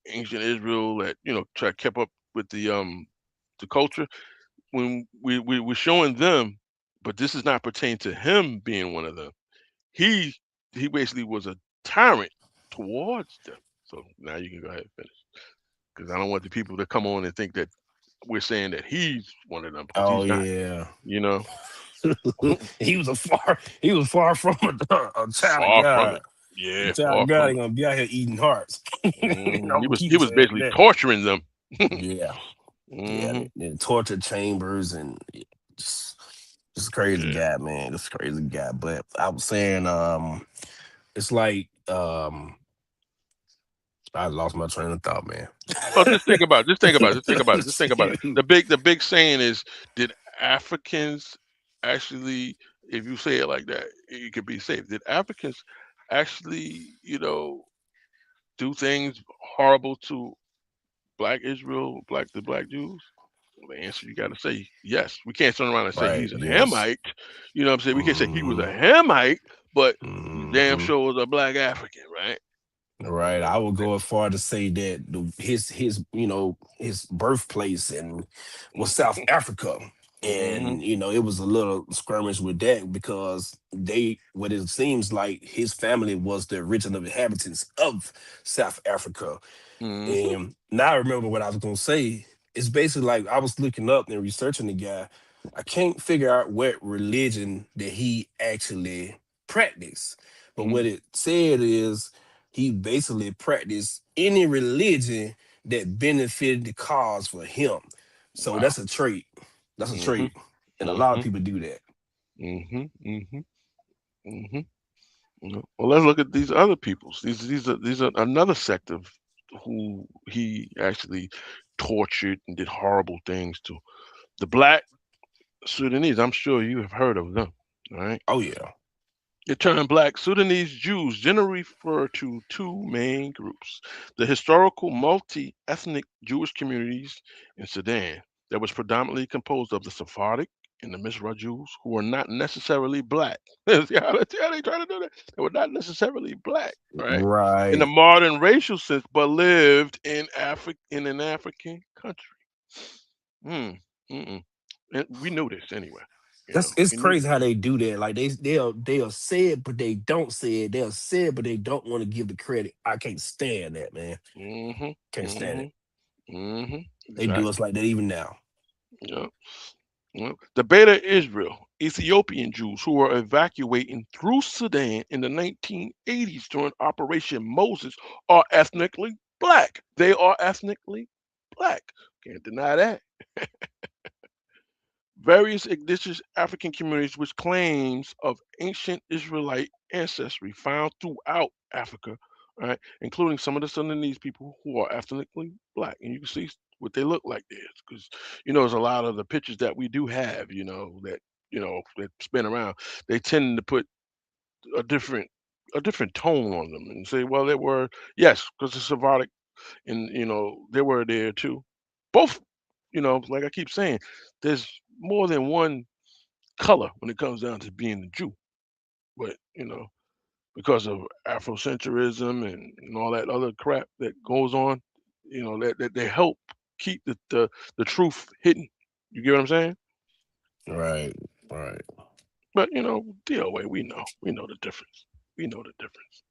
ancient Israel that try kept up with the culture, when we're showing them, but this is not pertaining to him being one of them. He he basically was a tyrant towards them. So now you can go ahead and finish because I don't want the people to come on and think that we're saying that he's one of them because oh he's not. yeah, You know, he was far from a child of far from it. God. A Yeah, child far of God from ain't it. gonna be out here eating hearts. I'm He gonna was keep he was saying basically that. torturing them. Yeah, yeah, hmm the torture chambers and yeah, just just crazy Yeah. guy, man. Just crazy guy. But I was saying, it's like I lost my train of thought, man. Well, just think about it. Just think about it. Just think about it. Just think about it. The big saying is, did Africans actually, if you say it like that, you could be safe. Did Africans actually, do things horrible to Black Israel, the Black Jews? The answer you got to say yes. We can't turn around and say Right. he's a Yes. Hamite. You know what I'm saying? We can't say he was Hmm. a Hamite, but he damn Hmm. sure was a black African, right? You Right. know. I would go as far to say that his his birthplace and was South Africa. Mm-hmm. And it was a little skirmish with that because what it seems like his family was the original inhabitants of South Africa. Mm-hmm. And now I remember what I was gonna say. It's basically like I was looking up and researching the guy. I can't figure out what religion that he actually practiced. But what it said is he basically practiced any religion that benefited the cause for him. So Wow. that's a trait. That's a Mm-hmm. trait. And a lot of Mm-hmm. people do that. Mm-hmm. Mm-hmm. Mm-hmm. Well, let's look at these other peoples. These are another sect of who he actually tortured and did horrible things to. The Black Sudanese. I'm sure you have heard of them. All right. Oh yeah. The term Black Sudanese Jews generally refer to two main groups: the historical multi-ethnic Jewish communities in Sudan that was predominantly composed of the Sephardic and the Mizrah Jews, who were not necessarily black. See how they try to do that? They were not necessarily black, right? In the Right. modern racial sense, but lived in an African country. Hmm. Mm-mm. And we knew this anyway. That's It's We knew crazy this. how they do that. Like they'll say it, but they don't say it. They'll say it, but they don't want to give the credit. I can't stand that, man. Mm-hmm. Can't stand Mm-hmm. it. Mm-hmm. They do Exactly. us like that even now. Yeah. Yeah. The Beta Israel, Ethiopian Jews who were evacuating through Sudan in the 1980s during Operation Moses are ethnically black. They are ethnically black. Can't deny that. Various indigenous African communities with claims of ancient Israelite ancestry found throughout Africa, right, including some of the Sudanese people who are ethnically black. And you can see what they look like there. Because, there's a lot of the pictures that we do have, that spin around. They tend to put a different a different tone on them and say, well, they were, yes, because the Sephardic and they were there too. Both, like I keep saying, there's more than one color when it comes down to being a Jew. But because of Afrocentrism and all that other crap that goes on, that they help keep the truth hidden. You get what I'm saying? Right. Right. But DOA, we know the difference. We know the difference.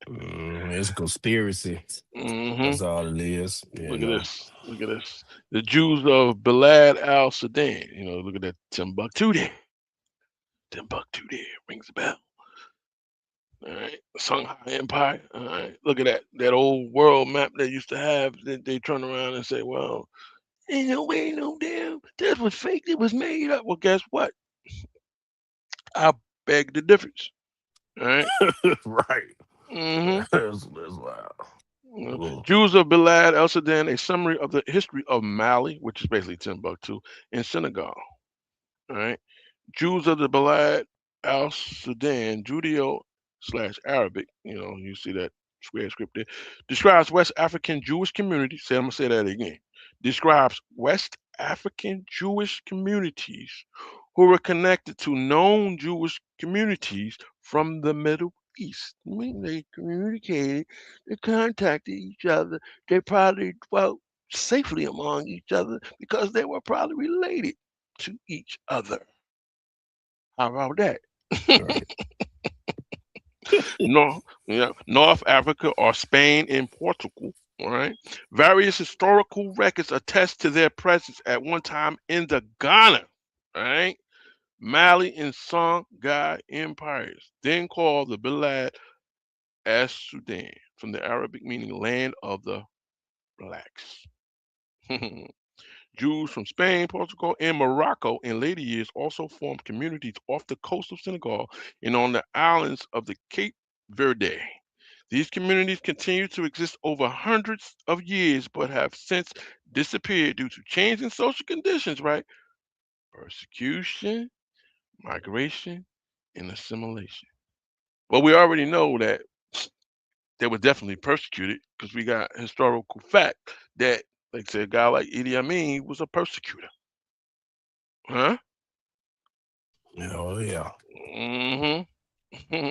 It's a conspiracy. Hmm. That's all it is. Look at this. Look at this. The Jews of Balad al Sudan. Look at that Timbuktu there. Timbuktu there rings a bell. All right, Shanghai Empire. All right, look at that old world map they used to have. They turn around and say, "Well, ain't no way, no damn, that was fake. It was made up." Well, guess what? I beg the difference. All right. Right. Mm-hmm. That's wild. Mm. Jews of Bilad El Sudan, a summary of the history of Mali, which is basically Timbuktu, in Senegal. All right. Jews of the Balad al Sudan, Judeo slash Arabic, you see that square script there, describes West African Jewish communities. I'm going to say that again. Describes West African Jewish communities who were connected to known Jewish communities from the Middle East. When they communicated, they contacted each other. They probably dwelt safely among each other because they were probably related to each other. How about that? Right. North, yeah, North Africa or Spain and Portugal. All right. Various historical records attest to their presence at one time in the Ghana, all right, Mali and Songhai empires, then called the Bilad as Sudan, from the Arabic meaning land of the blacks. Jews from Spain, Portugal, and Morocco in later years also formed communities off the coast of Senegal and on the islands of the Cape Verde. These communities continue to exist over hundreds of years, but have since disappeared due to changing social conditions, right? Persecution, migration, and assimilation. Well, we already know that they were definitely persecuted because we got historical fact that Like say a guy like Idi Amin was a persecutor, huh? Oh yeah, Mm-hmm.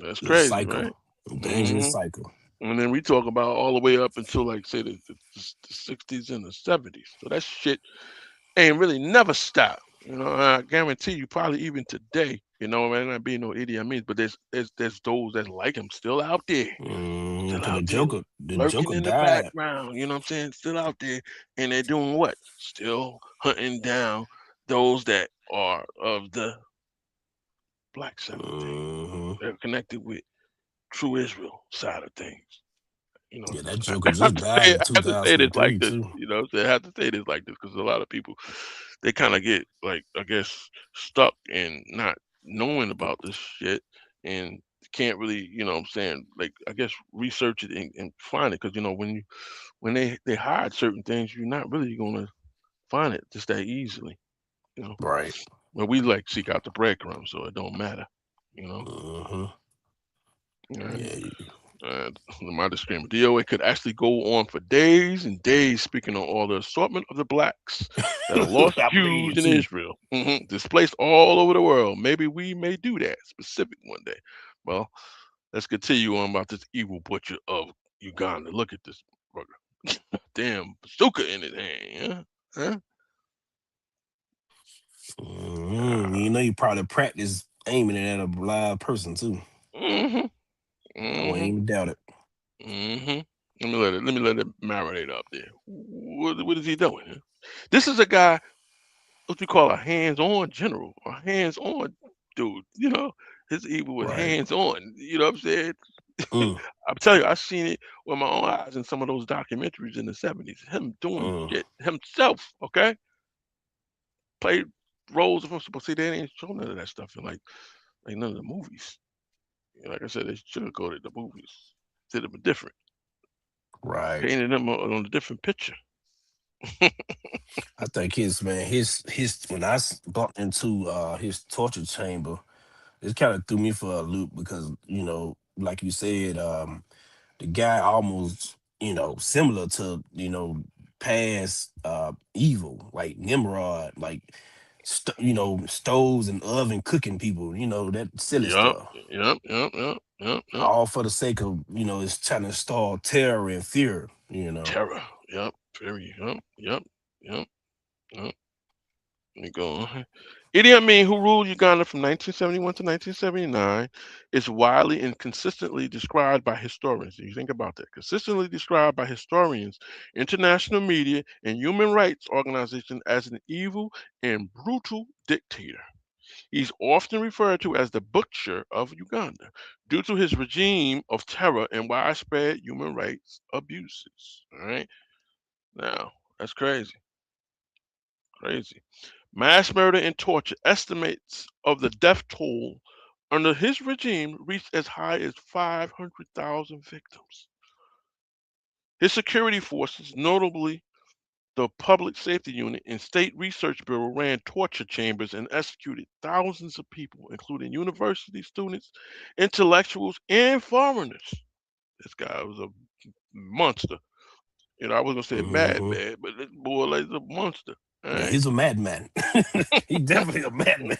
That's the crazy, cycle, right? a dangerous Mm-hmm. cycle. And then we talk about all the way up until like say the 60s and the 70s. So that shit ain't really never stopped. You know, I guarantee you, probably even today, you know, it might not be no Idi Amin, but there's those that like him still out there, still Cause out there The lurking Joker in the died. background. You know what I'm saying? Still out there, and they're doing what? Still hunting down those that are of the black side of things. hmm They're connected with true Israel side of things. You know, Yeah, that Joker I have just to died say, in I have to say this like 2003 this. too. You know, I have to say this like this because a lot of people they kind of get like I guess stuck in not knowing about this shit and can't really you know what I'm saying like I guess research it and find it because you know when they hide certain things you're not really gonna find it just that easily. You know, Right. but we like seek out the breadcrumbs so it don't matter. You know. hmm And Yeah. my disclaimer, DOA could actually go on for days and days speaking on all the assortment of the blacks that are lost I believe Jews it in too. Israel, displaced all over the world. Maybe we may do that specific one day. Well, let's continue on about this evil butcher of Uganda. Look at this brother. Damn bazooka in his hand. Huh? You know, you probably practice aiming it at a live person too. Mm-hmm. I wouldn't Mm-hmm. even doubt it. Mm-hmm. Let it marinate up there. What is he doing? Huh? This is a guy what you call a hands-on general, a hands-on dude. You know, his evil was Right. hands-on. You know what I'm saying? Mm, I'm telling you, I seen it with my own eyes in some of those documentaries in the '70s. Him doing mm. shit himself. Okay, played roles of him. But see, they ain't show none of that stuff in like none of the movies. Like I said, they sugarcoated the movies, did them different, Right. painted them on a different picture. I think his when bumped into his torture chamber, it kind of threw me for a loop because like you said, the guy almost similar to past evil like Nimrod, like stoves and oven cooking people, that silly Yup, stuff, yup, yup, yup, yup, yup. all for the sake of it's trying to install terror and fear. Terror. Yup. Very. Yup. Yup. Yup. Yup. Let me go on. Idi Amin, who ruled Uganda from 1971 to 1979, is widely and consistently described by historians. You think about that. Consistently described by historians, international media, and human rights organizations as an evil and brutal dictator. He's often referred to as the butcher of Uganda due to his regime of terror and widespread human rights abuses. All right. Now, that's crazy. Crazy. Mass murder and torture estimates of the death toll under his regime reached as high as 500,000 victims. His security forces, notably the Public Safety Unit and State Research Bureau, ran torture chambers and executed thousands of people, including university students, intellectuals, and foreigners. This guy was a monster. You know, I was gonna say Hmm. madman, but this boy like a monster. All Yeah, right. he's a madman. He's definitely a madman.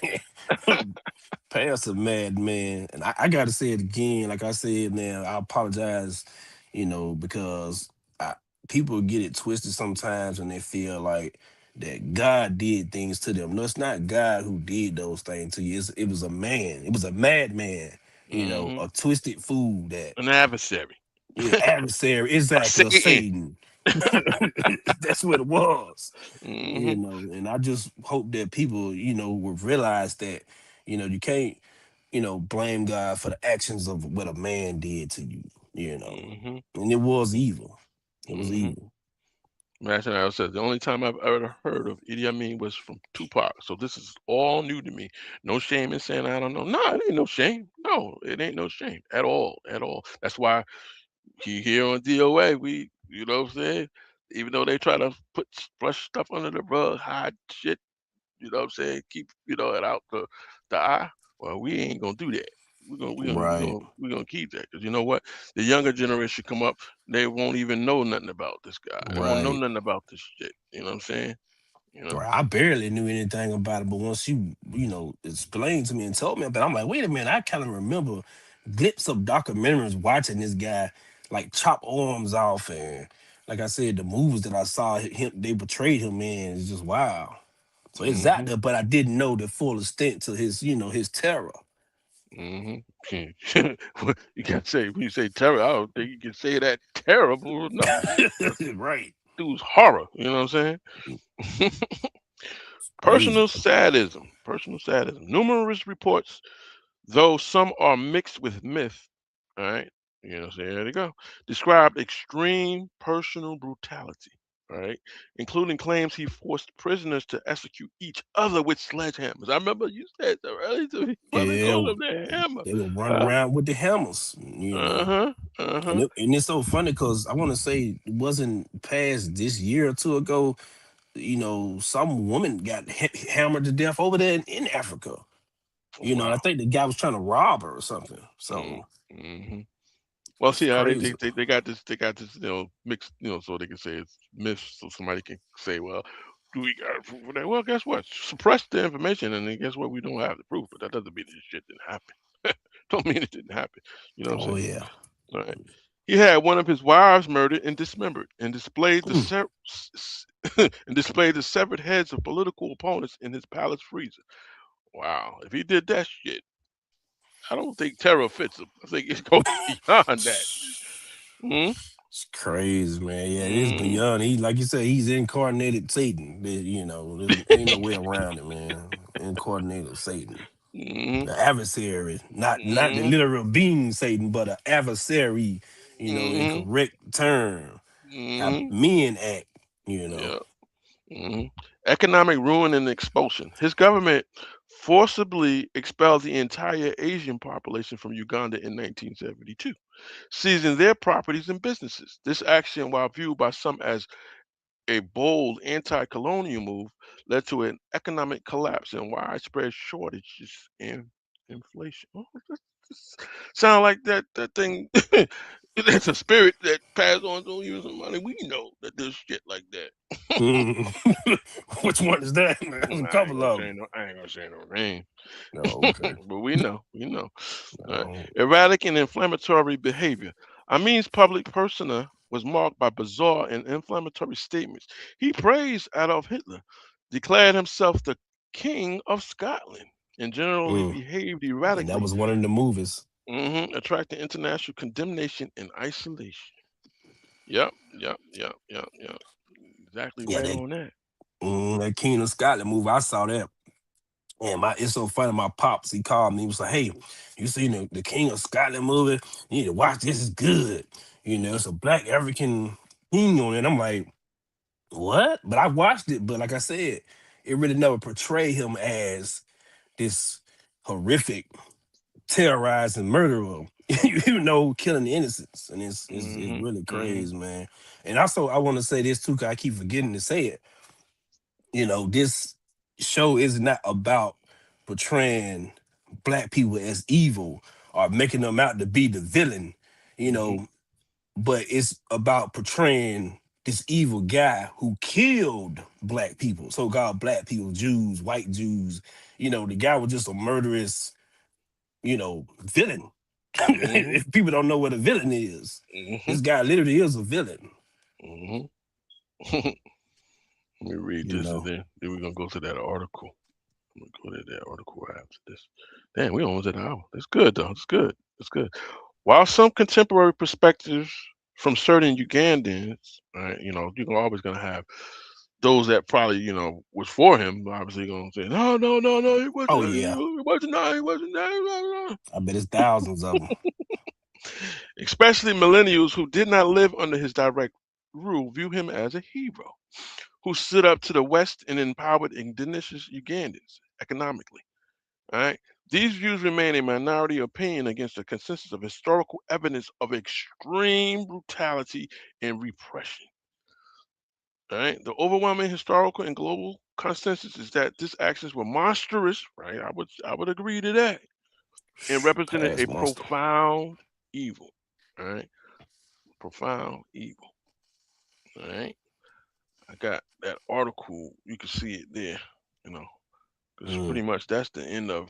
Past a madman. And I got to say it again. Like I said, man, I apologize, because people get it twisted sometimes and they feel like that God did things to them. No, it's not God who did those things to you. It was a man. It was a madman, Hmm. a twisted fool that, An adversary. yeah, adversary, A exactly, a Satan. Satan. That's what it was. Hmm. And I just hope that people will realize that you can't blame God for the actions of what a man did to you. Hmm. And it was evil. It was Hmm. evil. Imagine I said the only time I've ever heard of Idi Amin was from Tupac. So this is all new to me. No shame in saying I don't know. No, it ain't no shame. No, it ain't no shame at all. At all. That's why here on DOA, we you know what I'm saying? Even though they try to brush stuff under the rug, hide shit, you know what I'm saying? Keep, it out the eye. Well, we ain't gonna do that. Right. we're gonna keep that because you know what? The younger generation come up, they won't even know nothing about this guy. They won't know Right. nothing about this shit. You know what I'm saying? You know. Right. I barely knew anything about it, but once you explained to me and told me about it, I'm like, wait a minute, I kind of remember glimpses of documentaries watching this guy like chop arms off, and like I said, the movies that I saw him they portrayed him in is just wow. So it's out Mm-hmm. there, but I didn't know the full extent to his terror. Mm-hmm. You can't say when you say terror, I don't think you can say that terrible enough. That's Right. dude's horror. You know what I'm saying? Crazy. Personal sadism. Personal sadism. Numerous reports, though some are mixed with myth. All right. You know, so there you go. Described extreme personal brutality. All right. Including claims he forced prisoners to execute each other with sledgehammers. I remember you said that earlier to me. What they Yeah, call them their hammer. they would run Huh? around with the hammers. Uh-huh. And Uh-huh. and it's so funny because I want to say it wasn't past this year or two ago. Some woman got hammered to death over there in Africa. And I Wow. think the guy was trying to rob her or something. So Mm-hmm. Well, it's see how they, crazy. they they they got this mixed so they can say it's myths, so somebody can say, well, do we got proof of that? Well, guess what? Suppress the information, and then guess what? We don't have the proof, but that doesn't mean this shit didn't happen. Don't mean it didn't happen. You know what I'm Oh saying? yeah. All right. He had one of his wives murdered and dismembered, and displayed the Mm. and displayed the severed heads of political opponents in his palace freezer. Wow! If he did that shit, I don't think terror fits him. I think it goes beyond that. Hmm. It's crazy, man. Yeah, it is Hmm. beyond. He, like you said, he's incarnated Satan. There ain't no way around it, man. Incarnated Satan, Hmm. the adversary, not the Hmm. literal being Satan, but an adversary. In Hmm. correct term, how Hmm. men act. You know. Yeah. Hmm. Economic ruin and expulsion. His government forcibly expelled the entire Asian population from Uganda in 1972, seizing their properties and businesses. This action, while viewed by some as a bold anti-colonial move, led to an economic collapse and widespread shortages and inflation. Oh, that sound like that thing. That's a spirit that passed on to you somebody. We know that there's shit like that. Mm. Which one is that, man? There's a couple of them. I ain't gonna say no name, Oh, okay. but we know. We know. No. Erratic and inflammatory behavior. Amin's public persona was marked by bizarre and inflammatory statements. He praised Adolf Hitler, declared himself the King of Scotland, and generally Mm. behaved And that erratically, was one of the movies. attracting international condemnation and isolation. Yep, yep, yep, yep, yep. Exactly Yeah, right on that. that King of Scotland movie. I saw that. And it's so funny. My pops, he called me. He was like, "Hey, you seen the King of Scotland movie? You need to watch this. It's good. It's a black African king on it." I'm like, "What?" But I watched it. But like I said, it really never portrayed him as this horrific, terrorizing murderer. Killing the innocents, and it's Hmm. really Hmm. crazy, man. And also, I want to say this too, cause I keep forgetting to say it. This show is not about portraying black people as evil or making them out to be the villain, you Hmm. know, but it's about portraying this evil guy who killed black people, so-called black people, Jews, white Jews. The guy was just a murderous, villain. Hmm. If people don't know what a villain is, Hmm. this guy literally is a villain, Hmm. Let me read you this and know. then we're gonna go to that article. I'm gonna go to that article right after this. Damn, we almost at an hour. That's good though. It's good. It's good. While some contemporary perspectives from certain Ugandans, right, you're always gonna have those that probably, was for him, obviously gonna say, no, no, no, no, he Oh wasn't, yeah, he wasn't, no, he wasn't, no, no, no. I bet it's thousands of them. Especially millennials who did not live under his direct rule view him as a hero who stood up to the West and empowered indigenous Ugandans economically. All right. These views remain a minority opinion against the consensus of historical evidence of extreme brutality and repression. All right. The overwhelming historical and global consensus is that these actions were monstrous. Right. I would agree to that. It represented a Past monster. profound evil. All right, profound evil. All right, I got that article. You can see it there. You know, because Mm, pretty much that's the end of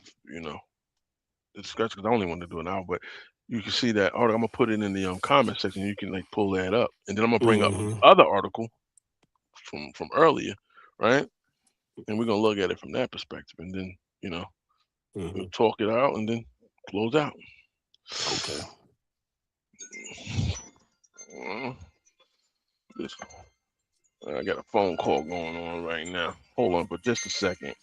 the discussion. Because I only want to do an hour, but you can see that article. I'm gonna put it in the comment section. You can like pull that up, and then I'm gonna bring up mm-hmm, the other article from earlier, right? And we're gonna look at it from that perspective, and then we'll mm-hmm. talk it out, and then close out. Okay. Uh, this- I got a phone call going on right now. Hold on, but just a second.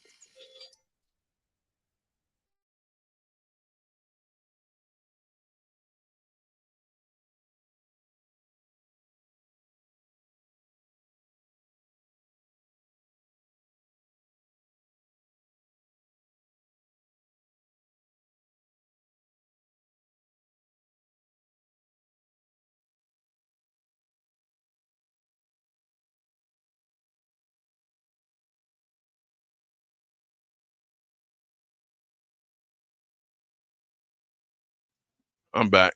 I'm back.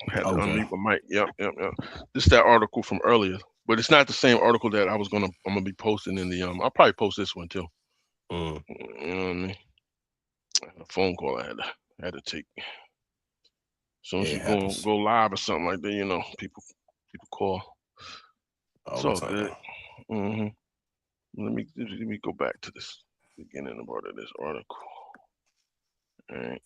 Had to Okay. unmute my mic. Yep, yep, yep. This is that article from earlier, but it's not the same article that I'm gonna be posting in the I'll probably post this one too. Mm. You know what I mean? I had a phone call I had to take. As soon as Yeah, you it go happens live or something like that, people call. It's all the all good. time. hmm let me go back to this beginning part of this article. All right.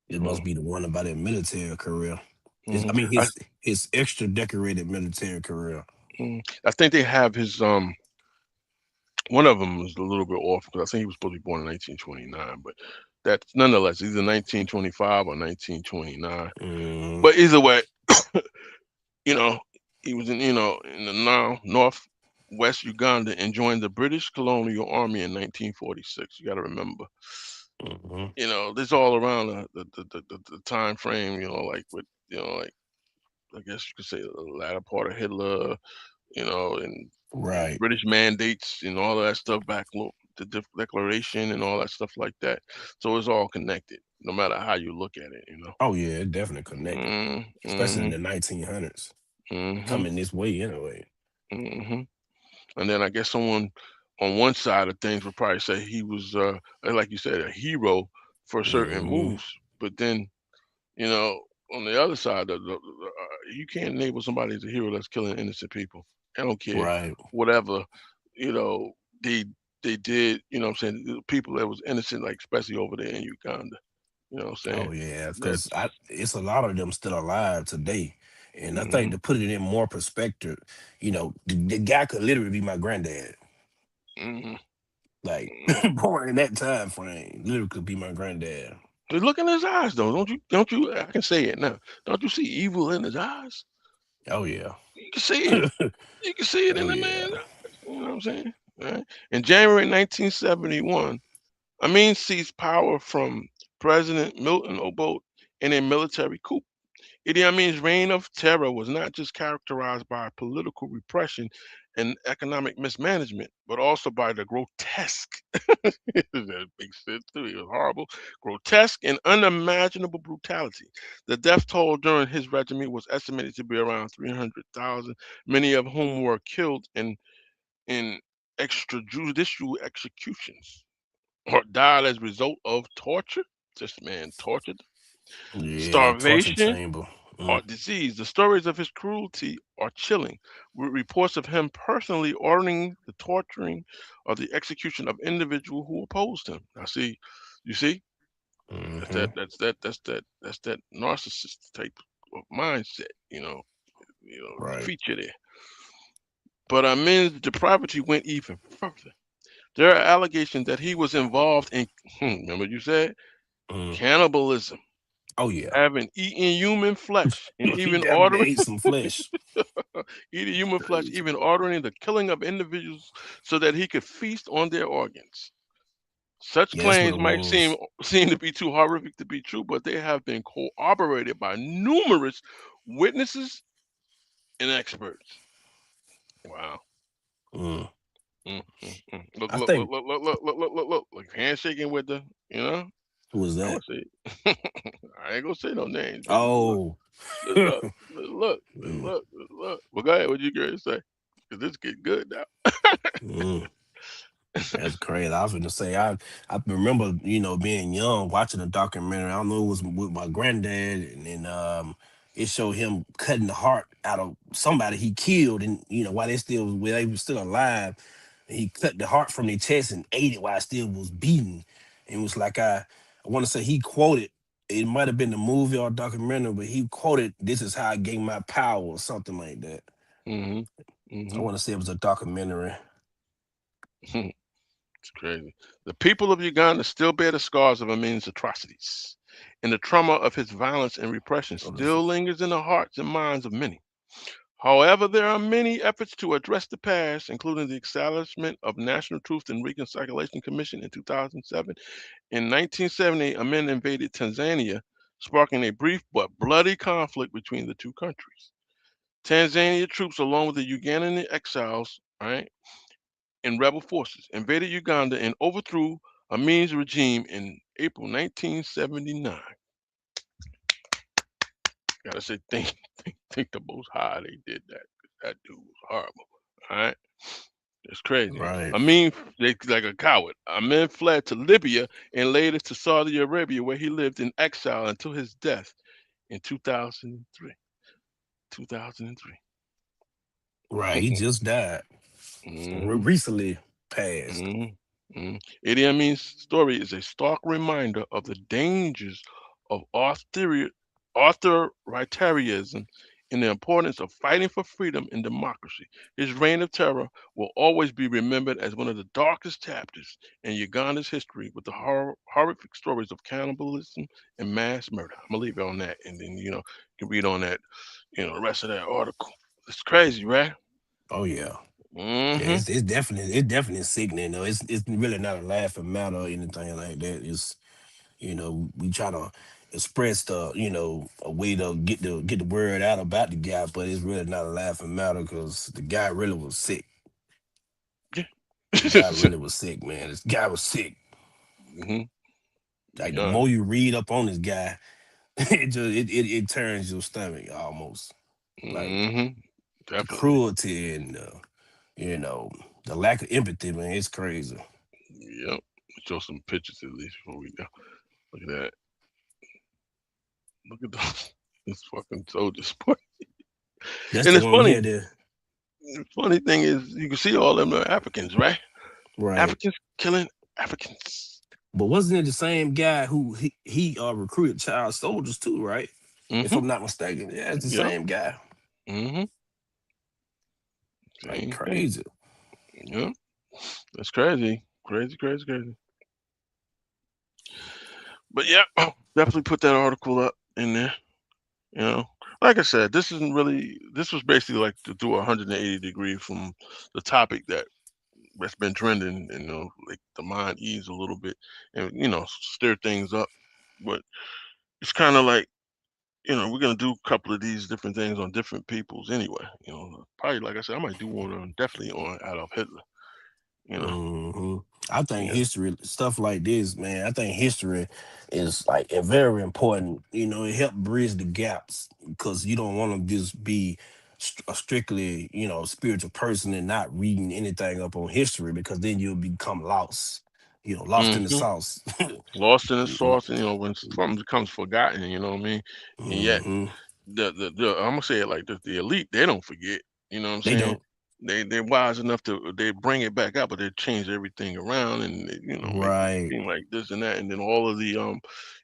It Oh, must be the one about his military career. hmm I mean, I his extra decorated military career. I think they have his one of them is a little bit off because I think he was supposed to be born in 1929, but that's nonetheless either 1925 or 1929. Mm, But either way, you know, he was in the now northwest Uganda and joined the British colonial army in 1946. You got to remember, mm-hmm. this all around the time frame. Like with like I guess you could say the latter part of Hitler. And Right. British mandates and all of that stuff back the declaration and all that stuff like that. So it's all connected, no matter how you look at it. Oh yeah, it definitely connected, especially in Mm-hmm. the 1900s. Mm-hmm. Coming this way anyway. Mm-hmm. And then I guess someone on one side of things would probably say he was, like you said, a hero for certain Mm-hmm. moves. But then, you know, on the other side, you can't label somebody as a hero that's killing innocent people. I don't care, Right. whatever, you know, they they did. You know what I'm saying? The people that was innocent, like especially over there in Uganda. You know what I'm saying? Oh yeah, That. because it's a lot of them still alive today, and I think Hmm to put it in more perspective, the guy could literally be my granddad. hmm Like born in that time frame, literally could be my granddad. Just look in his eyes, though. Don't you? Don't you? I can say it now. Don't you see evil in his eyes? Oh yeah. You can see it. You can see it in Oh the yeah. man's eyes. You know what I'm saying? Right? In January 1971, Amin seized power from President Milton Obote in a military coup. Idi Amin's reign of terror was not just characterized by political repression and economic mismanagement, but also by the grotesque, that makes sense too, it was horrible, grotesque and unimaginable brutality. The death toll during his regime was estimated to be around 300,000, many of whom were killed in extrajudicial executions or died as a result of torture. This man tortured, Yeah, torture starvation, chamber. or Mm, disease. The stories of his cruelty are chilling, with reports of him personally ordering the torturing or the execution of individuals who opposed him. Now, see, you see, that's hmm that, that's that, that's that narcissist type of mindset, Right. feature there. But Amin's depravity went even further. There are allegations that he was involved in, remember you said, Mm. cannibalism, Oh yeah. having eaten human flesh, and He even definitely ordering ate some flesh. eating human flesh, Crazy. even ordering the killing of individuals so that he could feast on their organs. Such Yeah, that's what claims it might seem was. seem to be too horrific to be true, but they have been corroborated by numerous witnesses and experts. Wow. Mm. Mm, mm, mm. Look, I look, look, think look, look, look, look, look, look, look. Like handshaking with the, You know, Who was I'm that? gonna say. I ain't gonna say no names, but just look, Oh. just look, just look, just Mm, look, just look. Well, go ahead. What you gonna say? Cause this get good now. mm. That's crazy. I was gonna say I remember, being young watching a documentary. I don't know, it was with my granddad, and then it showed him cutting the heart out of somebody he killed, and while they were still alive, he cut the heart from their chest and ate it while it still was beating. And it was like I want to say he quoted. It might have been the movie or documentary, but he quoted, "This is how I gain my power," or something like that. Mhm. I Mhm. want to say it was a documentary. It's crazy. The people of Uganda still bear the scars of Amin's atrocities, and the trauma of his violence and repression Oh, this- still lingers in the hearts and minds of many. However, there are many efforts to address the past, including the establishment of National Truth and Reconciliation Commission in 2007. In 1970, Amin invaded Tanzania, sparking a brief but bloody conflict between the two countries. Tanzania troops, along with the Ugandan exiles, right, and rebel forces, invaded Uganda and overthrew Amin's regime in April 1979. Gotta say, think the Most High they did that. That dude was horrible. All right, it's crazy. Right. Amin, they like a coward. Amin fled to Libya and later to Saudi Arabia, where he lived in exile until his death in 2003. 2003. Right. He just died. hmm Recently passed. Mhm, mhm. Idi Amin's story is a stark reminder of the dangers of authoritarianism and the importance of fighting for freedom and democracy. His reign of terror will always be remembered as one of the darkest chapters in Uganda's history, with the horrific stories of cannibalism and mass murder. I'm gonna leave it on that, and then you can read on that, the rest of that article. It's crazy, right? Oh yeah. Yeah, Mm-hmm. it's definitely sickening though. It's really not a laughing matter or anything like that. It's we try to express a way to get the word out about the guy, but it's really not a laughing matter because the guy really was sick. Yeah. The guy really was sick, man. This guy was sick. hmm Like the Yeah. more you read up on this guy, it turns your stomach almost. Like hmm the Definitely. cruelty and you know the lack of empathy, man. It's crazy. Yep. Show some pictures at least before we go. Look at that. Look at those. This fucking soldiers. That's And the it's one we funny. had there, The funny thing is, you can see all them are Africans, right? right? Africans killing Africans. But wasn't it the same guy who he recruited child soldiers too, right? If Mm-hmm. I'm not mistaken, yeah, it's the Yep. same guy. Mm-hmm. Like Same thing. crazy. Yep. That's crazy. Crazy, crazy, crazy. But yeah, definitely put that article up in there. You know, like I said, this isn't really. This was basically like to do a 180-degree from the topic that's been trending, and like the mind ease a little bit, and stir things up. But it's kind of like we're gonna do a couple of these different things on different peoples anyway. Probably like I said, I might do one on definitely on Adolf Hitler. You know, hmm I think yeah. history stuff like this, man. I think history is like very important. It help bridge the gaps because you don't want to just be a strictly spiritual person and not reading anything up on history because then you'll become lost. Lost in the hmm sauce. Lost in the sauce, and when something becomes forgotten, you know what I mean. And yet hmm the I'm gonna say it like this: the elite, they don't forget. You know what I'm They saying? don't. They're wise enough to they bring it back up, but they change everything around and they, make it Right. seem like this and that, and then all of the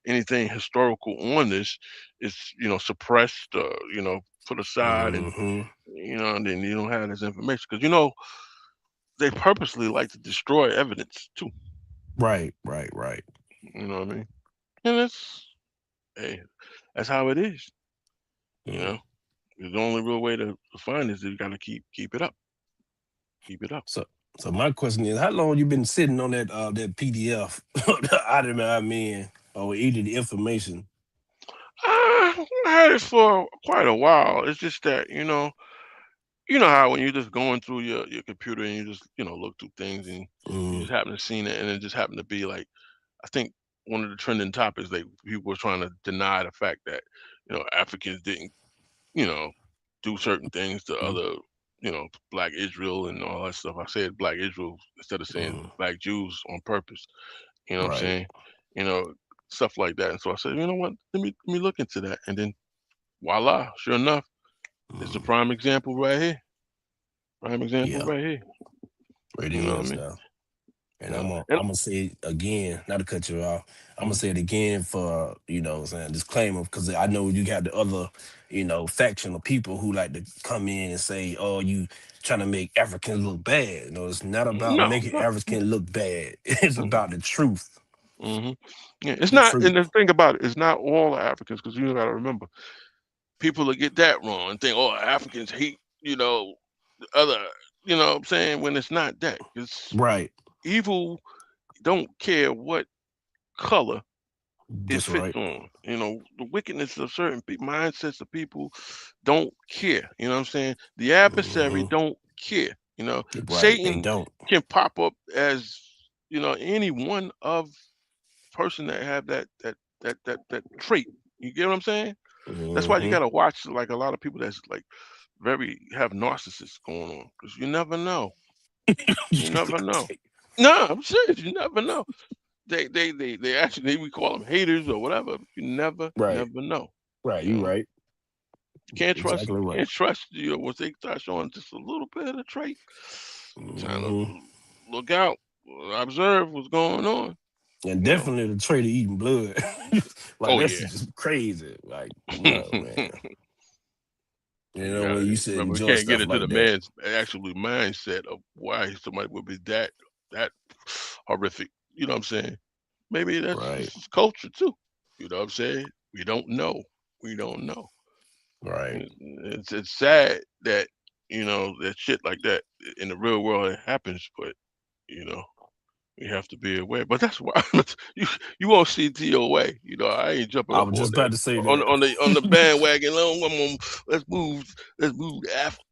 anything historical on this is suppressed, put aside, and hmm and then you don't have this information because they purposely like to destroy evidence too. Right. Right. Right. You know what I mean? And it's hey, that's how it is. You Mm. know, the only real way to find is you got to keep it up. Keep it up. So my question is, how long you been sitting on that PDF I mean, or either the information? I had it for quite a while. It's just that how when you're just going through your computer and you just look through things and you Mm, just happen to see it and it just happened to be like I think one of the trending topics. Like people were trying to deny the fact that Africans didn't you know do certain things to Mhm. other Black Israel and all that stuff. I said Black Israel instead of saying Mhm. Black Jews on purpose. You know what I'm Right. saying? You know stuff like that. And so I said, you know what? Let me look into that. And then voila, sure enough, it's a Mhm. prime example right here. Prime example Yeah, right here. it You know what I is mean? though. And You know, I'm gonna say it again, not to cut you off. I'm gonna and, say it again for what I'm saying disclaimer because I know you got the other faction of people who like to come in and say, "Oh, you trying to make Africans look bad." It's not about no, making no. Africans look bad. It's Mm-hmm. about the truth. Mm-hmm. Yeah, it's The not. truth. And the thing about it, it's not all Africans because you got to remember people will get that wrong and think, oh, Africans hate, the other, what I'm saying, when it's not that. It's Right. evil don't care what color it That's fits right. on. The wickedness of certain mindsets of people don't care. You know what I'm saying? The adversary Hmm. don't care. Right. They Satan don't. can pop up as, any one of person that have that trait. You get what I'm saying? That's why you Hmm. gotta watch like a lot of people that's like very have narcissists going on because you never know. You never know. No, I'm serious. You never know. They actually we call them haters or whatever. You Right. never know. Right. You You know, right. can't trust Exactly right. can't trust you. Once they start showing just a little bit of the trait, kind of Hmm. look out, observe what's going on. And You know. definitely the trait of eating blood. Like Oh that's yeah. just crazy. Like, no, man. You When gotta you said remember we enjoy can't get stuff into like the that. man's actual mindset of why somebody would be that horrific. You know what I'm saying? Maybe that's Right. just his culture too. You know what I'm saying? We don't know. We don't know. Right. It's sad that that shit like that in the real world it happens, but you know we have to be aware. But that's why you you won't see DOA. I ain't jumping I up was on just that about to say on that. the bandwagon. Oh, let's move to Africa.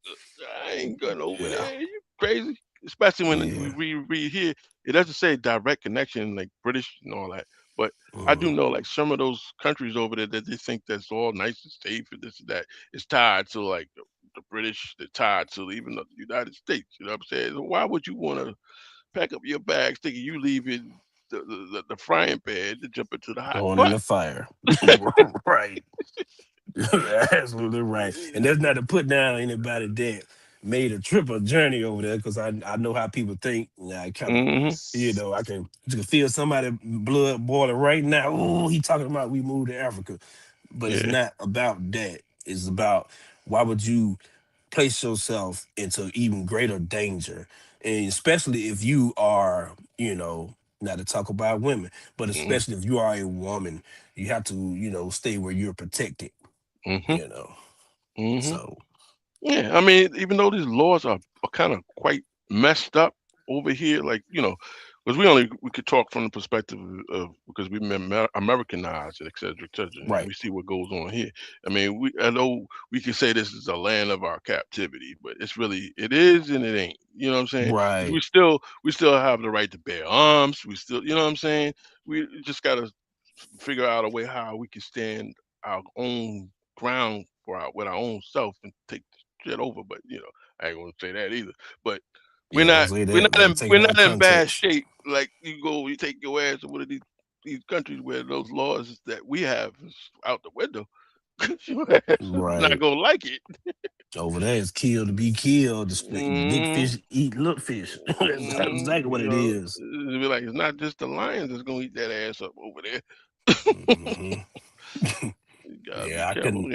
I ain't going over Yeah. there. You crazy? Especially when we Yeah. read here, it doesn't say direct connection like British and all that. But I do Mhm. know like some of those countries over there that they think that's all nice and safe and this and that is tied to like the British. They're tied to even the United States. You know what I'm saying? So why would you want to pack up your bags thinking you leaving the frying pan to jump into the hot Going in pot? the fire. Right. Absolutely right. And that's not to put down anybody that made a trip or journey over there, because I know how people think. Yeah, I kind of, Hmm. you can feel somebody blood boiling right now. Oh, he talking about we moved to Africa. But it's Yeah. not about that. It's about why would you place yourself into even greater danger, and especially if you are, not to talk about women, but Hmm. especially if you are a woman, you have to, stay where you're protected, Hmm. you know. Hmm. So Yeah, I mean, even though these laws are kind of quite messed up over here, like because we could talk from the perspective of because we've been Americanized and et cetera, and right, we see what goes on here. I mean, I know we can say this is a land of our captivity, but it is and it ain't. You know what I'm saying? 'Cause right. we still have the right to bear arms. We still, you know what I'm saying? We just gotta figure out a way how we can stand our own ground with our own self and take the shit over. But I ain't gonna say that either. But we're Yeah, don't not say we're that, not man. in Take it we're out of not in bad context. shape. Like you take your ass to one of these countries where those laws that we have is out the window. 'Cause your ass is not Right. gonna like it. Over there is kill to be killed. Big Mm, fish eat little fish. That's exactly what it is. it'll be like it's not just the lions that's gonna eat that ass up over there. Hmm. You gotta be Yeah, careful.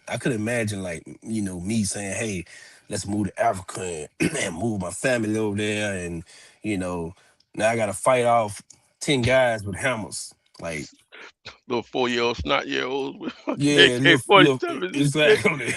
I could imagine like, me saying, "Hey, let's move to Africa and, and move my family over there." And, you know, now I gotta fight off 10 guys with hammers. Like, Little 4-year-old, snot-year-olds with fucking yeah, little AK-47s and shit. exactly.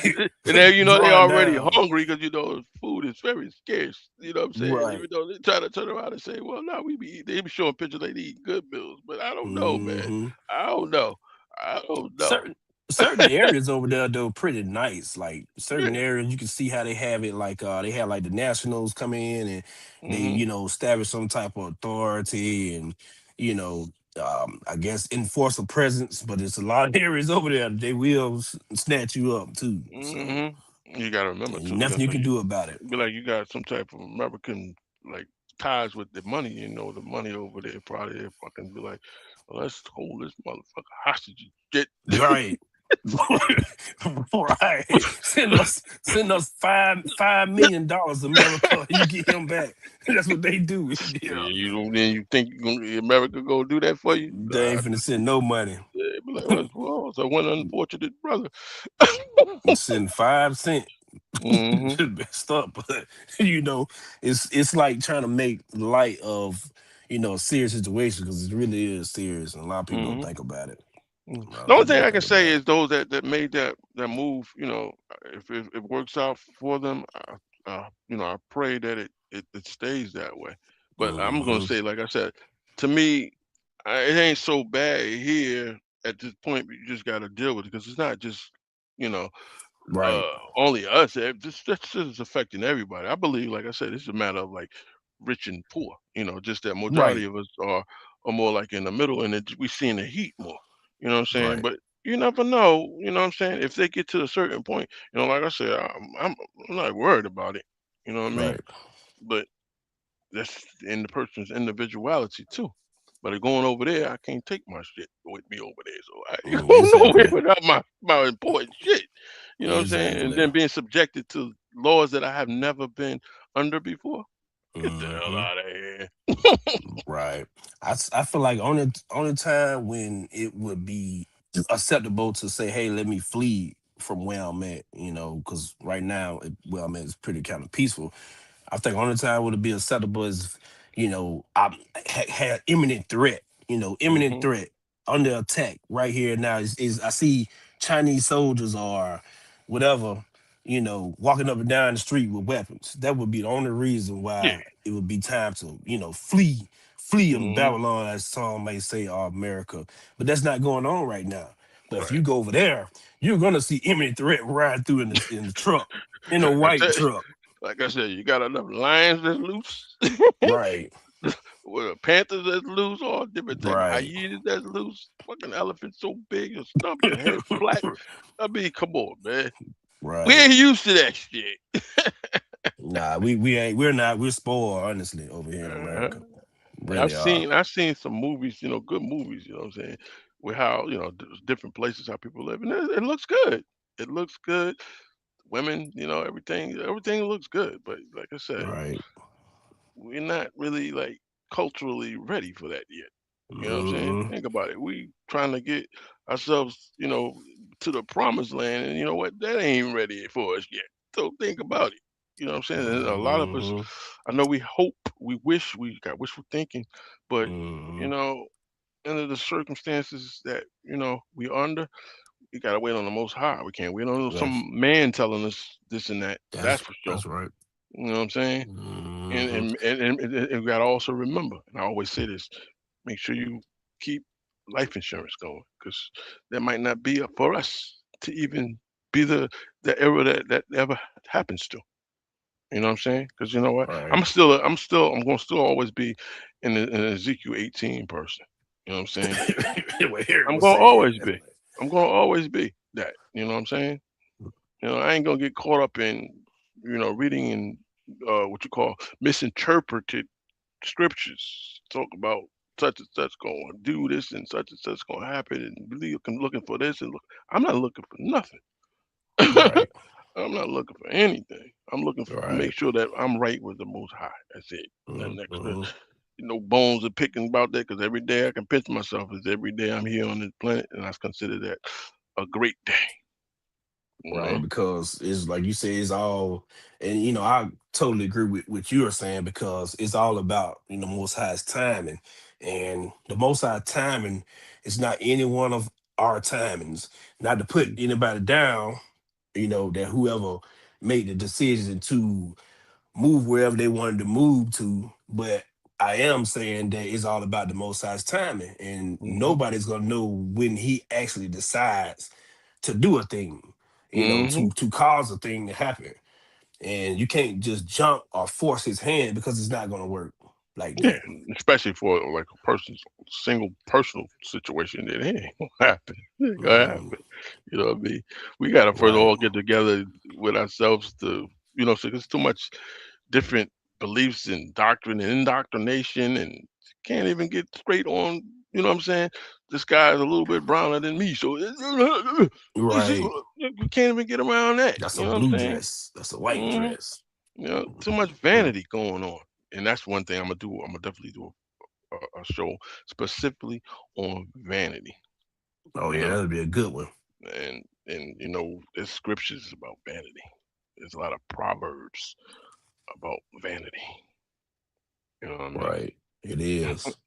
And then they Drawing already down. hungry because food is very scarce. You know what I'm saying? Right. Even though they try to turn around and say, "Well, no, they be showing pictures they eat good meals," but I don't know, man. Hmm. I don't know. I don't know. Certain areas over there though pretty nice. Like certain Yeah. areas you can see how they have it, like they have like the nationals come in and they, Mhm. establish some type of authority, and you know I guess enforce a presence, but it's a lot of areas over there they will snatch you up too. So Hmm. You got to remember ain't too. You know, nothing you so can do about it. be like you got some type of American like ties with the money. You know, the money over there probably they fucking be like, well, let's hold this motherfucker hostage. You get. Right. Right. Send us $5 million America. You get him back. That's what they do. Yeah. You don't then you think America go do that for you? They ain't finna send no money. Yeah, be like, well, so one unfortunate brother. And send 5 cents. Hmm. Messed up, but it's like trying to make light of a serious situation because it really is serious, and a lot of people don't Hmm. think about it. A lot The of only people thing don't I can think say about it. is those that made that move, if it works out for them, I pray that it stays that way. But I'm gonna Hmm. say, like I said, to me, it ain't so bad here at this point. But you just got to deal with it because it's not just, you know, Right, only us. This is affecting everybody. I believe, like I said, it's a matter of like rich and poor. Just that majority right, of us are more like in the middle, and we seeing the heat more. You know what I'm saying? right, But you never know. You know what I'm saying? If they get to a certain point, like I said, I'm not worried about it. You know what I mean? right. But that's in the person's individuality too. But going over there, I can't take my shit with me over there, so I ain't going nowhere Exactly, without my important shit. You know what I'm saying? And exactly. then being subjected to laws that I have never been under before. Get the hell Hmm. out of here. Right. I feel like only time when it would be acceptable to say, "Hey, let me flee from where I'm at," because right now where I'm at is pretty kind of peaceful. I think only time would it be acceptable is, I had imminent threat, imminent Hmm. threat under attack right here now. Is I see Chinese soldiers or whatever, walking up and down the street with weapons. That would be the only reason Yeah. why it would be time to, flee in Hmm. Babylon, as some may say, or America. But that's not going on right now. But if Right. you go over there, you're gonna see imminent threat ride through in the truck, in a I white tell you, truck. like I said, you got enough lions that's loose. Right. With panthers that's loose, all different type of Right. hyenas that's loose. Fucking elephants so big, your stump, your head flat. I mean, come on, man. We Right. ain't used to that shit. Nah, we're spoiled, honestly, over here in Uh-huh. America. I've Really are. seen I've seen some movies, good movies. You know what I'm saying? With how different places how people live, and it looks good. It looks good. Women, everything looks good. But like I said, Right. we're not really like culturally ready for that yet. You know what I'm saying? Mm-mm. Think about it. We trying to get ourselves, to the promised land, and you know what? That ain't ready for us yet. So think about it. You know what I'm saying? And a lot of us, Mm-hmm. I know we hope, we wish, we got wishful thinking, but you Mm-hmm. know, under the circumstances that we under, we gotta wait on the Most High. We can't wait on That's some man telling us this and that. That's that's for sure. that's right. You know what I'm saying? And Mm-hmm. and and we gotta also remember, and I always say this: make sure you keep life insurance going, because that might not be up for us to even be the era that ever happens to. You know what I'm saying? Because you know what? Right. I'm gonna still always be an Ezekiel 18 person. You know what I'm saying? What Harry I'm was gonna saying. always be. I'm gonna always be that. You know what I'm saying? I ain't gonna get caught up in reading and what you call misinterpreted scriptures. Talk about such and such going to do this and such going to happen, and really looking for this and look. I'm not looking for nothing. Right. I'm not looking for anything. I'm looking for Right. make sure that I'm right with the Most High. That's it. And next, Mm-hmm. no bones are picking about that, because every day I can pinch myself is every day I'm here on this planet, and I consider that a great day. You Right, know. because it's like you say, it's all, and I totally agree with what you are saying because it's all about Most High's timing, and the Most High timing is not any one of our timings. Not to put anybody down, that whoever made the decision to move wherever they wanted to move to, but I am saying that it's all about the Most High's timing, and Mm-hmm. nobody's gonna know when He actually decides to do a thing, Mm-hmm. to cause a thing to happen. And you can't just jump or force his hand because it's not gonna work. like Yeah, that. especially for like a person's single personal situation that ain't gonna happen. It ain't gonna Mm, happen. You know what I mean? We gotta first right, all get together with ourselves to, so there's too much different beliefs and doctrine and indoctrination, and can't even get straight on. You know what I'm saying? This guy is a little bit browner than me, so this is, right. we can't even get around that. That's You a know what I'm blue saying? dress. That's a white Hmm. dress. Too much Mm. vanity going on, and that's one thing I'm gonna do. I'm gonna definitely do a show specifically on vanity. Oh You yeah, know, that'd be a good one. and there's scriptures about vanity. There's a lot of proverbs about vanity. You know what I mean? Right. It is.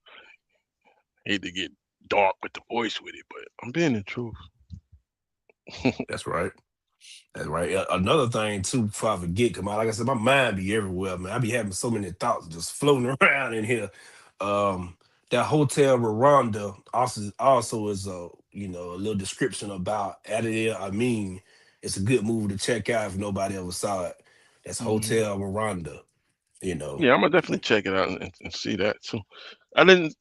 Hate to get dark with the voice with it, but I'm being the truth. That's right. That's right. Another thing too, before I forget, cause like I said, my mind be everywhere, man. I be having so many thoughts just floating around in here. Um, that Hotel Rwanda also is a little description about Adil Amin. It's a good movie to check out if nobody ever saw it. That's Hmm. Hotel Rwanda. You know. Yeah, I'm gonna definitely check it out and see that too. I didn't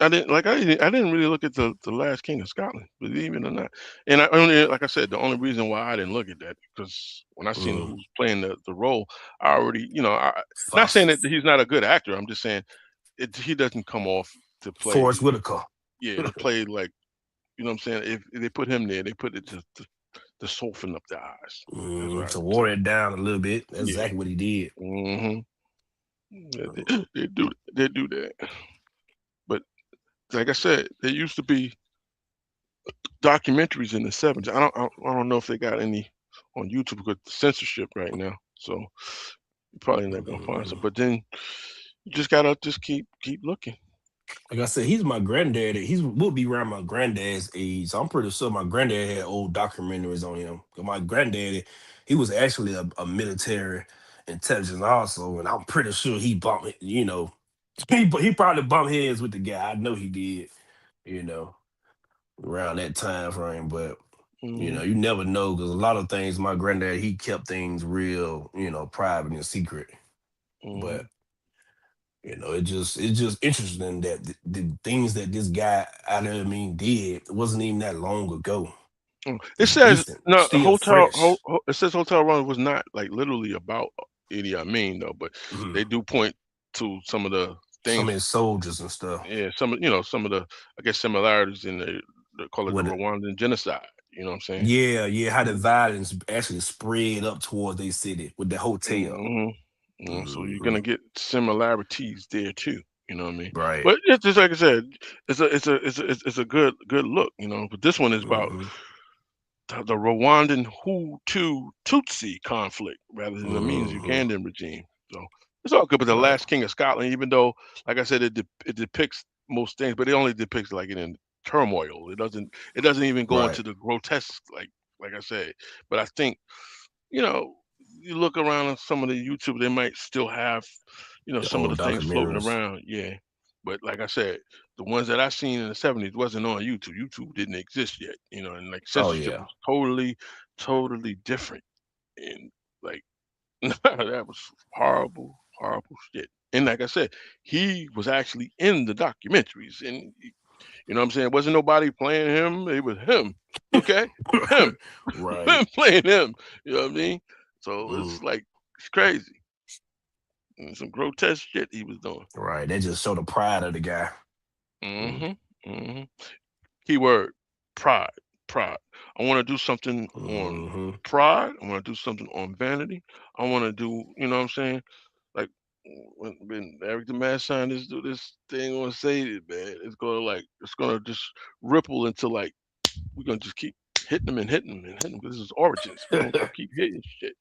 really look at the Last King of Scotland, believe it or not. And I only, like I said, the only reason why I didn't look at that because when I seen Mm, who's playing the role, I already, not saying that Fos- he's not a good actor. I'm just saying he doesn't come off to Forrest play, Whitaker. yeah, to play like, what I'm saying. If they put him there, they put it to soften up the eyes. That's what I To would water say. it down a little bit. That's Yeah. exactly what he did. Hmm. They do that. But like I said, there used to be documentaries in the '70s. I don't know if they got any on YouTube because the censorship right now. So you're probably not gonna find some. Mhm. But then you just gotta just keep looking. Like I said, he's my granddad. He's would be around my granddad's age. So I'm pretty sure my granddad had old documentaries on him. 'Cause my granddaddy, he was actually a military intelligence also, and I'm pretty sure he bumped. He probably bumped heads with the guy. I know he did. You know, around that time frame, but. Hmm. You never know because a lot of things my granddad he kept things real, private and secret. But Hmm. it's just interesting that the things that this guy out there, I mean, did wasn't even that long ago. It It's says recent, no. still fresh. It says Hotel Rwanda was not like literally about Idi Amin though, but Mhm. they do point to some of the Some of things. his soldiers and stuff. Yeah, some of the, I guess, similarities in they call it the What? Rwandan genocide. You know what I'm saying? Yeah, yeah. How the violence actually spread up towards their city with the hotel. Hmm. So you're Hmm. gonna get similarities there too. You know what I mean? Right. But it's just like I said, it's a good look. But this one is about Hmm. the Rwandan Hutu Tutsi conflict rather than the means Hmm. Ugandan regime. So it's all good. But the Right. Last King of Scotland, even though, like I said, it depicts most things, but it only depicts like it in turmoil. It doesn't even go Right. into the grotesque like I said. But I think you know, you look around on some of the YouTube, they might still have, The some of old the things floating documentaries. around. Yeah. But like I said, the ones that I seen in the '70s wasn't on YouTube. YouTube didn't exist yet, and like Oh censorship yeah. was totally, totally different. And like that was horrible, horrible shit. And like I said, he was actually in the documentaries, and you know what I'm saying? Wasn't nobody playing him. It was him. Okay, him. Right. Playing him. You know what I mean? So Mm, it's crazy. And some grotesque shit he was doing. right. That just show the pride of the guy. Mm, Hmm. Hmm. Keyword: pride. Pride. I want to do something on hmm. pride. I want to do something on vanity. I want to do. You know what I'm saying? Like when Eric the Mad Scientist do this thing on Sadie, man, it's gonna just ripple into like we're gonna just keep hitting them and hitting them and hitting them. This is origins. We're gonna keep hitting shit.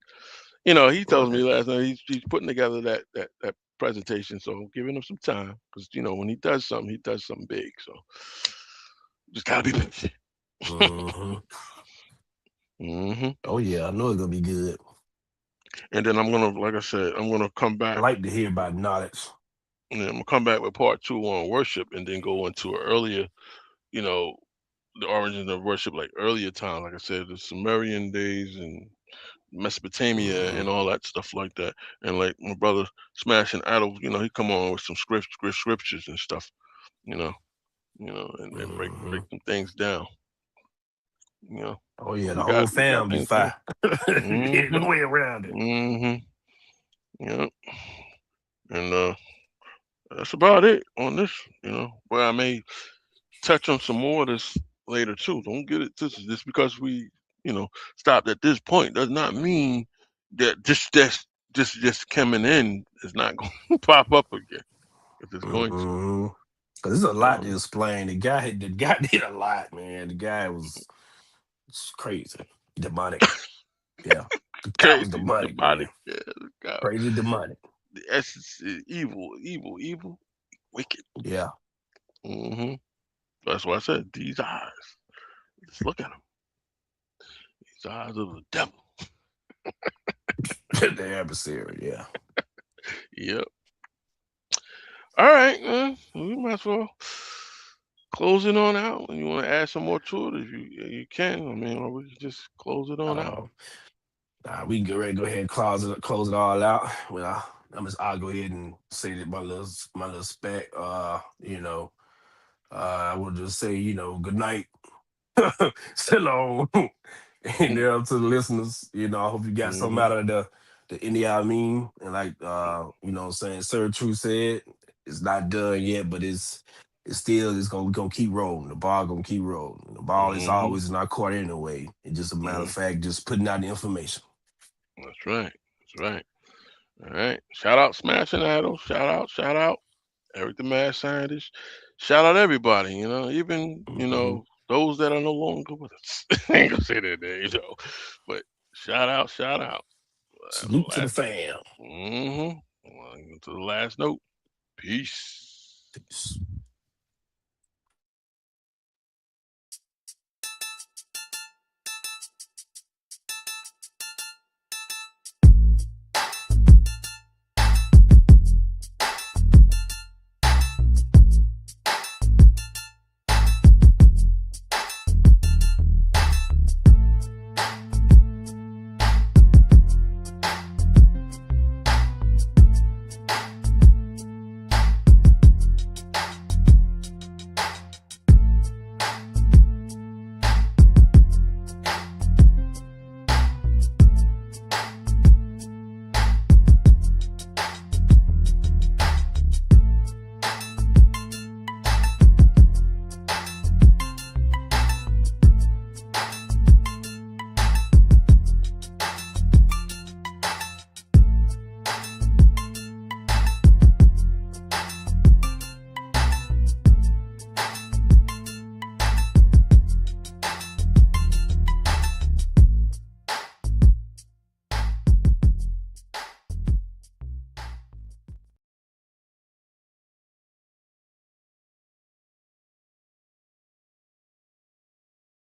He tells me Right. last night he's putting together that presentation, so giving him some time because when he does something big. So just gotta be patient. Hmm. Hmm. Oh yeah, I know it's gonna be good. And then I'm gonna, like I said, I'm gonna come I back. like to hear about knowledge. And I'm gonna come back with part two on worship, and then go into an earlier, you know, the origins of worship, like earlier time. Like I said, the Sumerian days and Mesopotamia Mm-hmm. and all that stuff like that. And like my brother Smashing Idol, he come on with some scriptures and stuff, you know, and break Mm-hmm. some things down, you know. Oh yeah, But the we whole got fam be things to do. fire. Ain't no Mhm. way around it. Mhm. Yeah. And that's about it on this, Where I may touch on some more of this later too. Don't get it twisted. Just because we, stopped at this point does not mean that just coming in is not going to pop up again. If it's going to, Mm-hmm. Cause there's a lot to um, explain. The guy did a lot, man. The guy was it's crazy, demonic. Yeah, the guy was crazy, demonic, man. demonic. Yeah, God, Crazy demonic. the essence is evil, evil, evil, wicked. Yeah, hmm That's why I said these eyes. Just look at them. These eyes of the devil. the adversary. Yeah. Yep. All right, man. We might as well close it on out. You want to add some more to it? If you can, I mean, or we can just close it on out. Uh, we can get ready to go ahead and close it all out. Well, I'll go ahead and say that my little spec. I will just say, good night. So long. And there to the listeners, I hope you got something hmm out of the India Amin. And like what I'm saying, Sir True said, it's not done yet, but it's still it's gonna we gonna keep rolling. The ball gonna keep rolling. The ball is hmm always in our court anyway. It's just a matter of hmm fact, just putting out the information. That's right. That's right. All right. Shout out Smashing Idol. Shout out. Shout out. Eric the Mad Scientist. Shout out everybody. Even Hmm. those that are no longer with us. I ain't gonna say their names, but shout out. Shout out. That's the Salute to the last. fam. Mm-hmm. To the last note. Peace. Peace.